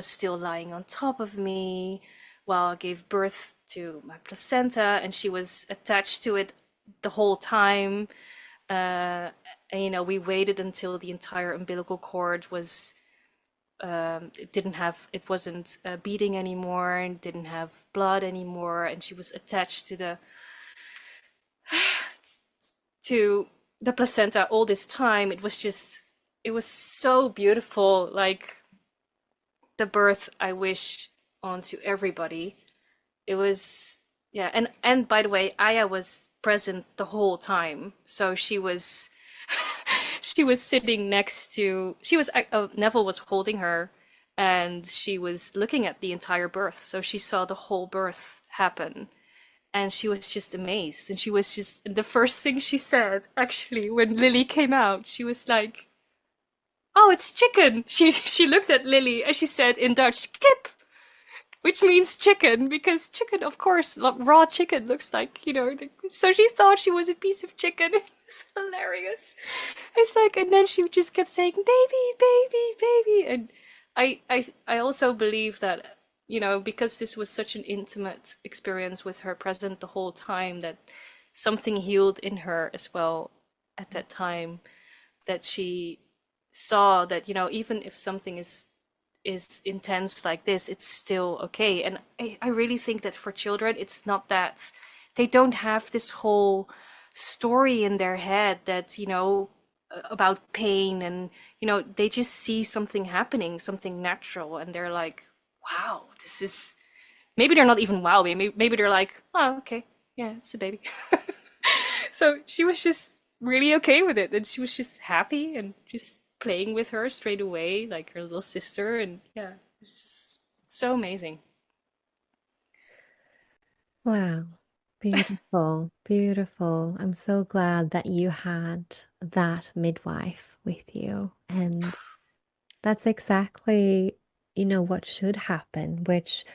still lying on top of me while I gave birth to my placenta, and she was attached to it the whole time. And we waited until the entire umbilical cord was it wasn't beating anymore and didn't have blood anymore, and she was attached to the placenta all this time. It was so beautiful, like the birth I wish onto everybody. It was, yeah. And by the way, Aya was present the whole time, so she was she was sitting next to, Nevil was holding her, and she was looking at the entire birth, so she saw the whole birth happen. And she was just amazed, and she was just, the first thing she said, actually, when Lily came out, she was like, "Oh, it's chicken." She looked at Lily and she said in Dutch, "Kip," which means chicken, because chicken, of course, raw chicken looks like, so she thought she was a piece of chicken. It's hilarious. It's like, and then she just kept saying, "Baby, baby, baby." And I also believe that, because this was such an intimate experience with her present the whole time, that something healed in her as well at that time, that she saw that, even if something is intense like this, it's still okay. And I really think that for children, it's not that they don't have this whole story in their head that, about pain, and, they just see something happening, something natural, and they're like, "Wow, this is," maybe they're not even wow, maybe they're like, "Oh, okay, yeah, it's a baby." So she was just really okay with it, and she was just happy and just playing with her straight away, like her little sister. And yeah, it's just so amazing. Wow. Beautiful, beautiful. I'm so glad that you had that midwife with you. And that's exactly, what should happen, which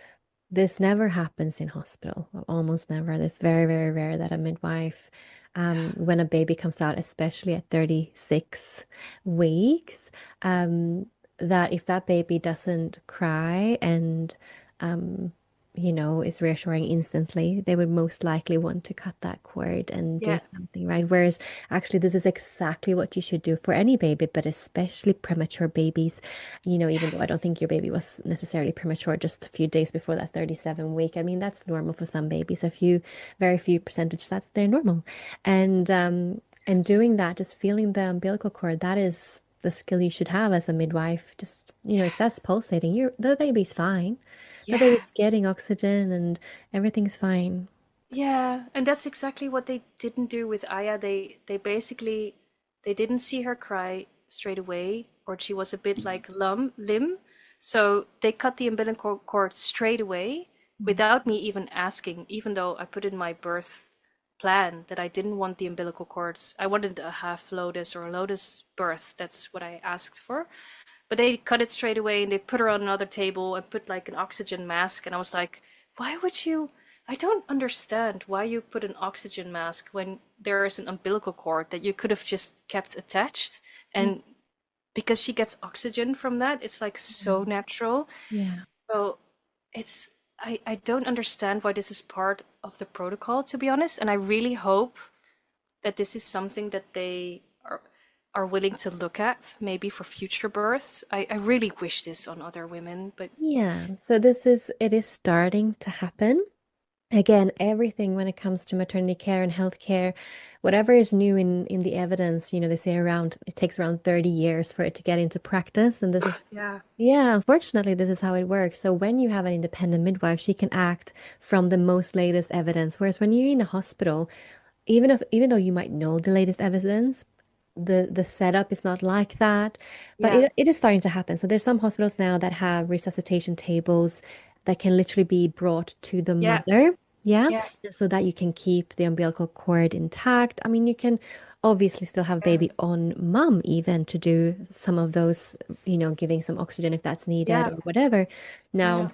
this never happens in hospital, or almost never. It's very, very rare that a midwife, when a baby comes out, especially at 36 weeks, that if that baby doesn't cry and um, is reassuring instantly, they would most likely want to cut that cord and do Yeah. something, right? Whereas actually, this is exactly what you should do for any baby, but especially premature babies. Even though I don't Yes. think your baby was necessarily premature just a few days before that 37 week. I mean, that's normal for some babies. Very few percentage, they're normal. And doing that, just feeling the umbilical cord, that is the skill you should have as a midwife. Just, if that's pulsating, the baby's fine. The Yeah. baby's getting oxygen and everything's fine. Yeah, and that's exactly what they didn't do with Aya. They basically they didn't see her cry straight away, or she was a bit like limb. So they cut the umbilical cord straight away without me even asking, even though I put in my birth plan that I didn't want the umbilical cords. I wanted a half lotus or a lotus birth. That's what I asked for. But they cut it straight away and they put her on another table and put like an oxygen mask. And I was like, why would you? I don't understand why you put an oxygen mask when there is an umbilical cord that you could have just kept attached. And because she gets oxygen from that, it's like so natural. Yeah. So it's, I don't understand why this is part of the protocol, to be honest. And I really hope that this is something that they are willing to look at maybe for future births. I really wish this on other women, but Yeah. So it is starting to happen. Again, everything when it comes to maternity care and healthcare, whatever is new in the evidence, they say it takes around 30 years for it to get into practice. And this is, yeah, yeah, unfortunately, this is how it works. So when you have an independent midwife, she can act from the most latest evidence. Whereas when you're in a hospital, even though you might know the latest evidence, the setup is not like that. But yeah, it is starting to happen. So there's some hospitals now that have resuscitation tables that can literally be brought to the yeah, mother. Yeah. yeah, So that you can keep the umbilical cord intact. I mean, you can obviously still have yeah, baby on mum even to do some of those, giving some oxygen if that's needed yeah, or whatever. yeah, Now,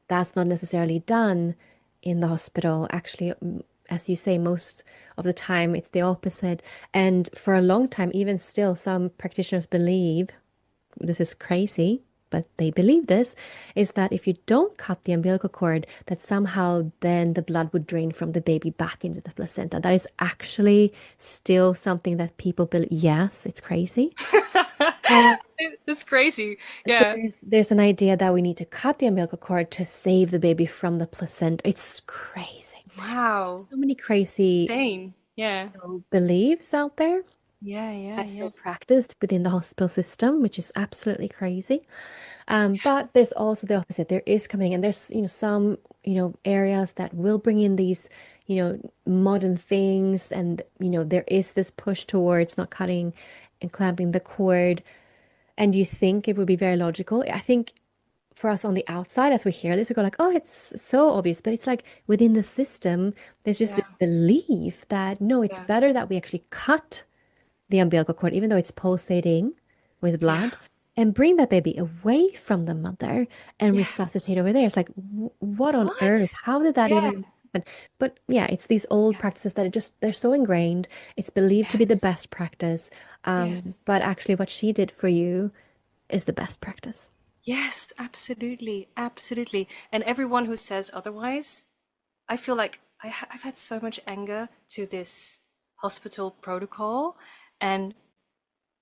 that's not necessarily done in the hospital. Actually, as you say, most of the time it's the opposite. And for a long time, even still, some practitioners believe this is crazy, but they believe this is that if you don't cut the umbilical cord, that somehow then the blood would drain from the baby back into the placenta. That is actually still something that people believe. Yes, it's crazy. it's crazy. So Yeah, there's an idea that we need to cut the umbilical cord to save the baby from the placenta. It's crazy. wow, So many crazy insane. Yeah, beliefs out there yeah, yeah, that are yeah, still practiced within the hospital system, which is absolutely crazy. But there's also the opposite. There is coming, and there's some areas that will bring in these modern things, and there is this push towards not cutting and clamping the cord. And you think it would be very logical. I think for us on the outside, as we hear this, we go like, oh, it's so obvious. But it's like within the system, there's just yeah, this belief that no, it's yeah, better that we actually cut the umbilical cord, even though it's pulsating with yeah. blood, and bring that baby away from the mother and Yeah. resuscitate over there. It's like, what on earth? What? How did that Yeah. even happen? But yeah, it's these old Yeah. practices that they're so ingrained. It's believed to be the Yes. best practice. Yes. But actually, what she did for you is the best practice. Yes, absolutely. Absolutely. And everyone who says otherwise, I feel like I've had so much anger to this hospital protocol. And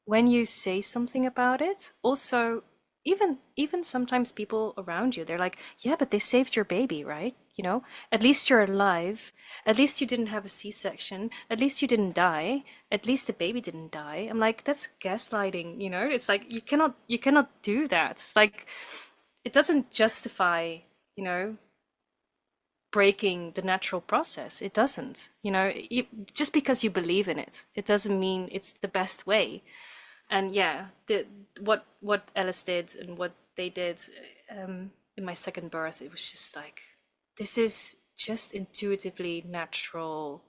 when you say something about it, also even sometimes people around you, they're like, yeah, but they saved your baby, right? At least you're alive. At least you didn't have a C-section. At least you didn't die. At least the baby didn't die. I'm like, that's gaslighting. It's like you cannot do that. It's like it doesn't justify, you know, breaking the natural process. It doesn't. Just because you believe in it, it doesn't mean it's the best way. And yeah, what Alice did and what they did in my second birth, it was just like, this is just intuitively natural.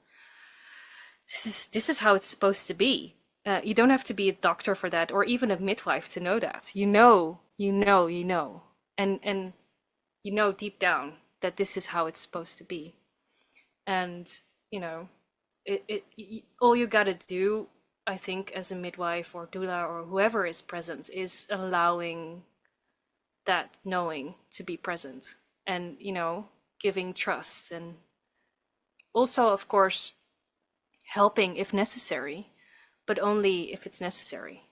This is how it's supposed to be. You don't have to be a doctor for that, or even a midwife to know that. And you know deep down that this is how it's supposed to be. And you know, all you gotta do, I think, as a midwife or doula or whoever is present, is allowing that knowing to be present, and giving trust, and also, of course, helping if necessary, but only if it's necessary.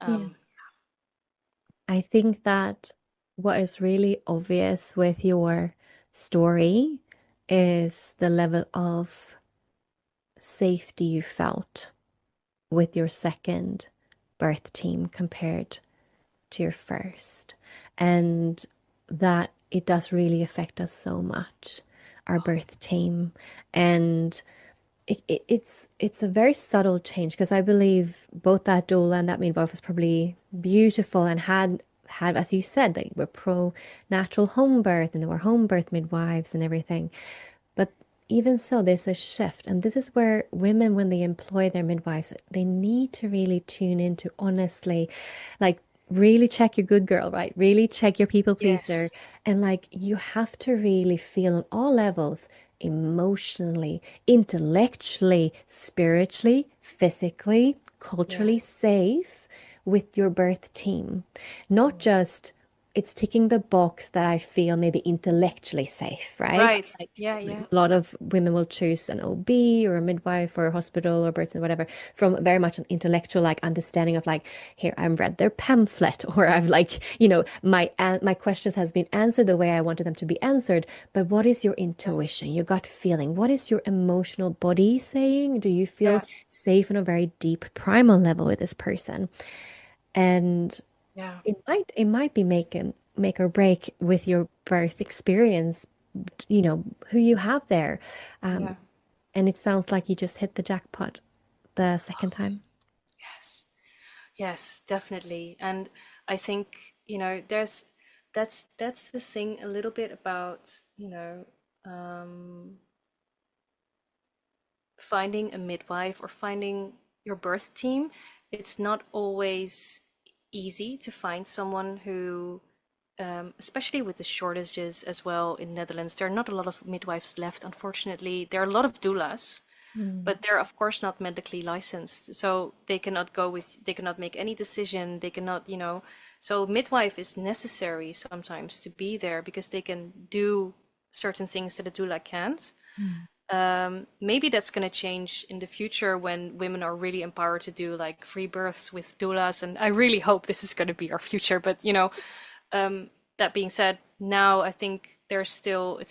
Yeah. um I think that what is really obvious with your story is the level of safety you felt with your second birth team compared to your first, and that it does really affect us so much, our birth team. And it's a very subtle change, because I believe both that doula and that midwife was probably beautiful and had, as you said, they were pro natural home birth and they were home birth midwives and everything. But even so, there's a shift, and this is where women, when they employ their midwives, they need to really tune into, honestly, like, really check your good girl, right? Really check your people pleaser. Yes. And like, you have to really feel on all levels, emotionally, intellectually, spiritually, physically, Yeah. culturally safe with your birth team. Not just it's ticking the box that I feel maybe intellectually safe, right? Right. Like, Yeah, yeah. a lot of women will choose an OB or a midwife or a hospital or birth and whatever from very much an intellectual like understanding of like, here I've read their pamphlet, or I've like, my questions has been answered the way I wanted them to be answered. But what is your intuition, your gut feeling? What is your emotional body saying? Do you feel Yeah. safe on a very deep primal level with this person? And Yeah. it might be make or break with your birth experience, who you have there. Um, Yeah. and it sounds like you just hit the jackpot the second time. Yes. Yes, definitely. And I think, that's the thing a little bit about, finding a midwife or finding your birth team. It's not always easy to find someone who, especially with the shortages as well in Netherlands, there are not a lot of midwives left, unfortunately. There are a lot of doulas, Mm. but they're of course not medically licensed, so they cannot make any decision. They cannot, so midwife is necessary sometimes to be there because they can do certain things that a doula can't. Mm. Maybe that's going to change in the future when women are really empowered to do like free births with doulas, and I really hope this is going to be our future. But that being said, now I think it's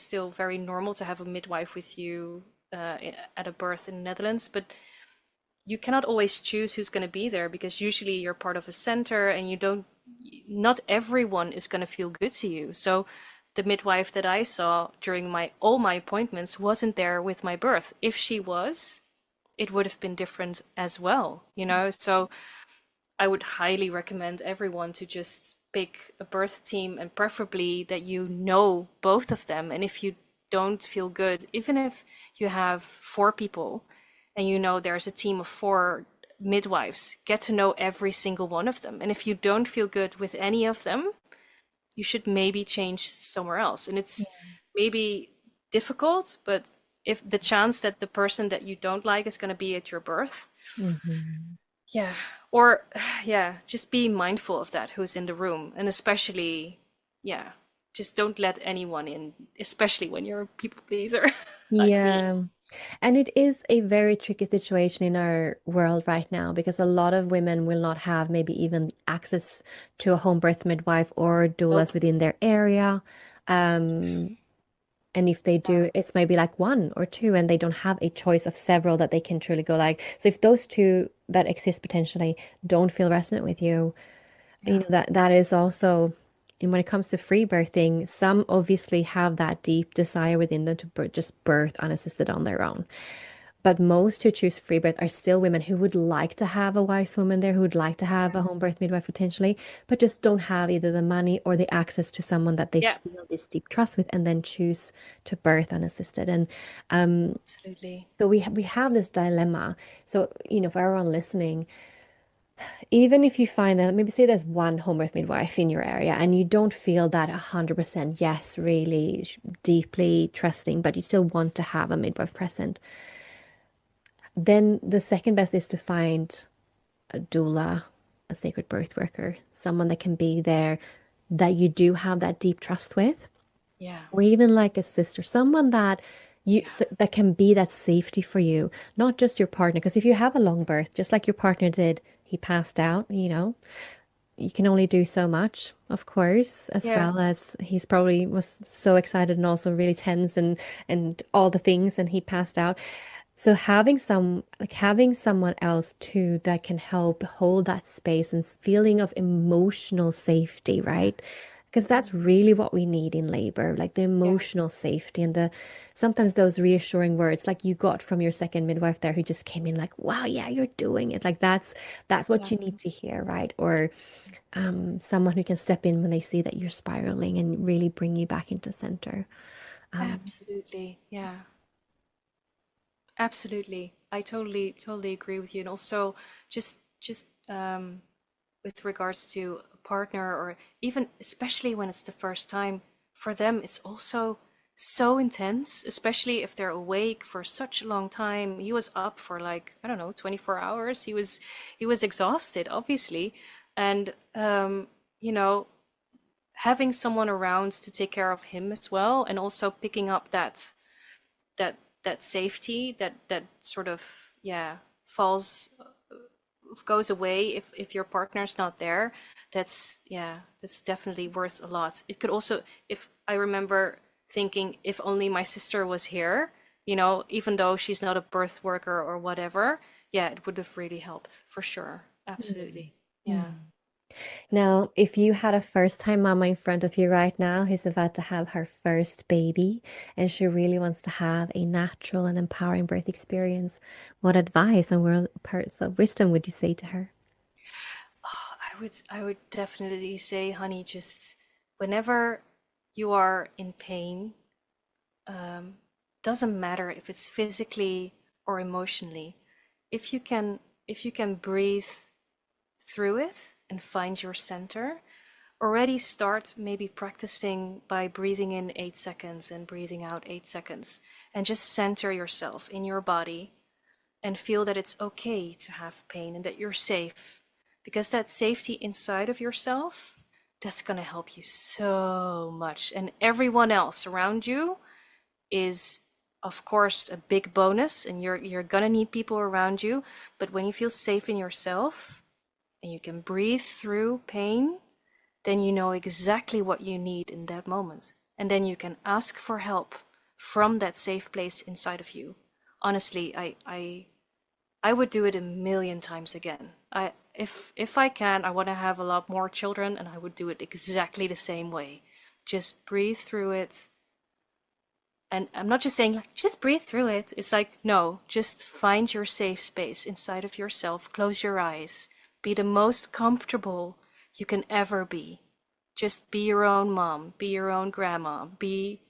still very normal to have a midwife with you at a birth in the Netherlands, but you cannot always choose who's going to be there because usually you're part of a center and not everyone is going to feel good to you. So the midwife that I saw during all my appointments wasn't there with my birth. If she was, it would have been different as well. So I would highly recommend everyone to just pick a birth team, and preferably that you know both of them. And if you don't feel good, even if you have four people and there's a team of four midwives, get to know every single one of them. And if you don't feel good with any of them, you should maybe change somewhere else. And it's maybe difficult, but if the chance that the person that you don't like is going to be at your birth, Mhm. yeah. Or, yeah, just be mindful of that, who's in the room. And especially, yeah, just don't let anyone in, especially when you're a people pleaser like me. Yeah. And it is a very tricky situation in our world right now, because a lot of women will not have maybe even access to a home birth midwife or doulas Nope. within their area. Um, And if they Yeah. do, it's maybe like one or two, and they don't have a choice of several that they can truly go like. So if those two that exist potentially don't feel resonant with you, Yeah. that is also, and when it comes to free birthing, some obviously have that deep desire within them to just birth unassisted on their own. But most who choose free birth are still women who would like to have a wise woman there, who would like to have a home birth midwife potentially, but just don't have either the money or the access to someone that they Yeah, feel this deep trust with, and then choose to birth unassisted. And absolutely. so we have this dilemma. So, for everyone listening, even if you find that, maybe say there's one home birth midwife in your area and you don't feel that 100% yes, really deeply trusting, but you still want to have a midwife present, then the second best is to find a doula, a sacred birth worker, someone that can be there that you do have that deep trust with, Yeah. or even like a sister, someone that that can be that safety for you, not just your partner. Because if you have a long birth, just like your partner did, he passed out, you can only do so much, of course, as Yeah. well as he's probably was so excited and also really tense and all the things, and he passed out. So having someone else too that can help hold that space and feeling of emotional safety, right? Because that's really what we need in labor, like the Yeah. emotional safety and the sometimes those reassuring words like you got from your second midwife there who just came in like, wow, yeah, you're doing it. Like that's what Yeah. you need to hear, right? Or someone who can step in when they see that you're spiraling and really bring you back into center. Absolutely. Yeah. Absolutely. I totally agree with you. And also just with regards to a partner, or even especially when it's the first time for them, it's also so intense, especially if they're awake for such a long time. He was up for like, I don't know, 24 hours. He was exhausted, obviously. And you know, having someone around to take care of him as well, and also picking up that safety that sort of, yeah, falls goes away if your partner's not there. That's, yeah, that's definitely worth a lot. It could also, if I remember thinking, if only my sister was here, even though she's not a birth worker or whatever, yeah, it would have really helped for sure. Absolutely. Yeah. Now, if you had a first-time mama in front of you right now who's about to have her first baby and she really wants to have a natural and empowering birth experience, what advice and words of wisdom would you say to her? I would definitely say, honey, just whenever you are in pain, doesn't matter if it's physically or emotionally, if you can breathe through it and find your center, already start maybe practicing by breathing in 8 seconds and breathing out 8 seconds, and just center yourself in your body and feel that it's okay to have pain and that you're safe, because that safety inside of yourself, that's going to help you so much. And everyone else around you is, of course, a big bonus, and you're going to need people around you. But when you feel safe in yourself and you can breathe through pain, then you know exactly what you need in that moment. And then you can ask for help from that safe place inside of you. Honestly, I would do it a million times again. If I can, I want to have a lot more children, and I would do it exactly the same way. Just breathe through it. And I'm not just saying like just breathe through it. It's like, no, just find your safe space inside of yourself. Close your eyes. Be the most comfortable you can ever be. Just be your own mom, be your own grandma, be,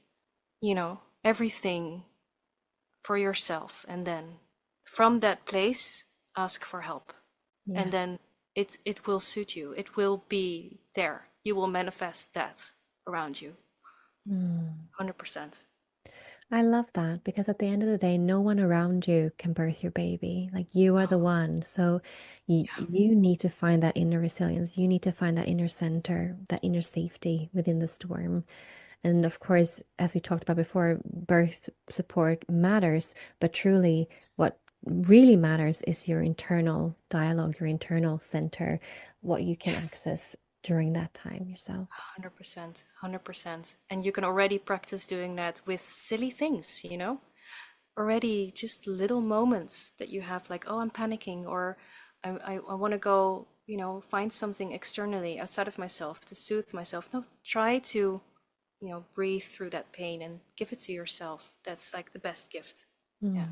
everything for yourself. And then from that place, ask for help. And then it will suit you. It will be there. You will manifest that around you. 100%. I love that because at the end of the day, no one around you can birth your baby. Like you are the one. So you need to find that inner resilience. You need to find that inner center, that inner safety within the storm. And of course, as we talked about before, birth support matters, but truly what really matters is your internal dialogue, your internal center, what you can access during that time yourself. 100%, 100%. And you can already practice doing that with silly things, already just little moments that you have, like, oh, I'm panicking, or I want to go, find something externally outside of myself to soothe myself. No, try to, breathe through that pain and give it to yourself. That's like the best gift. Yeah.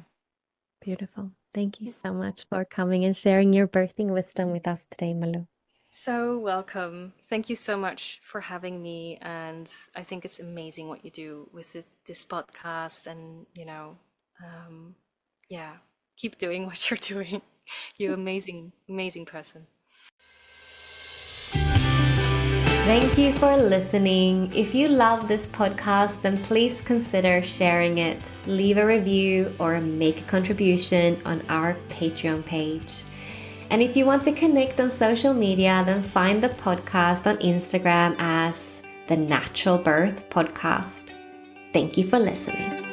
Beautiful. Thank you so much for coming and sharing your birthing wisdom with us today, Malou. So welcome. Thank you so much for having me. And I think it's amazing what you do with this podcast. And, yeah, keep doing what you're doing. You're amazing, amazing person. Thank you for listening. If you love this podcast, then please consider sharing it, leave a review, or make a contribution on our Patreon page. And if you want to connect on social media, then find the podcast on Instagram as The Natural Birth Podcast. Thank you for listening.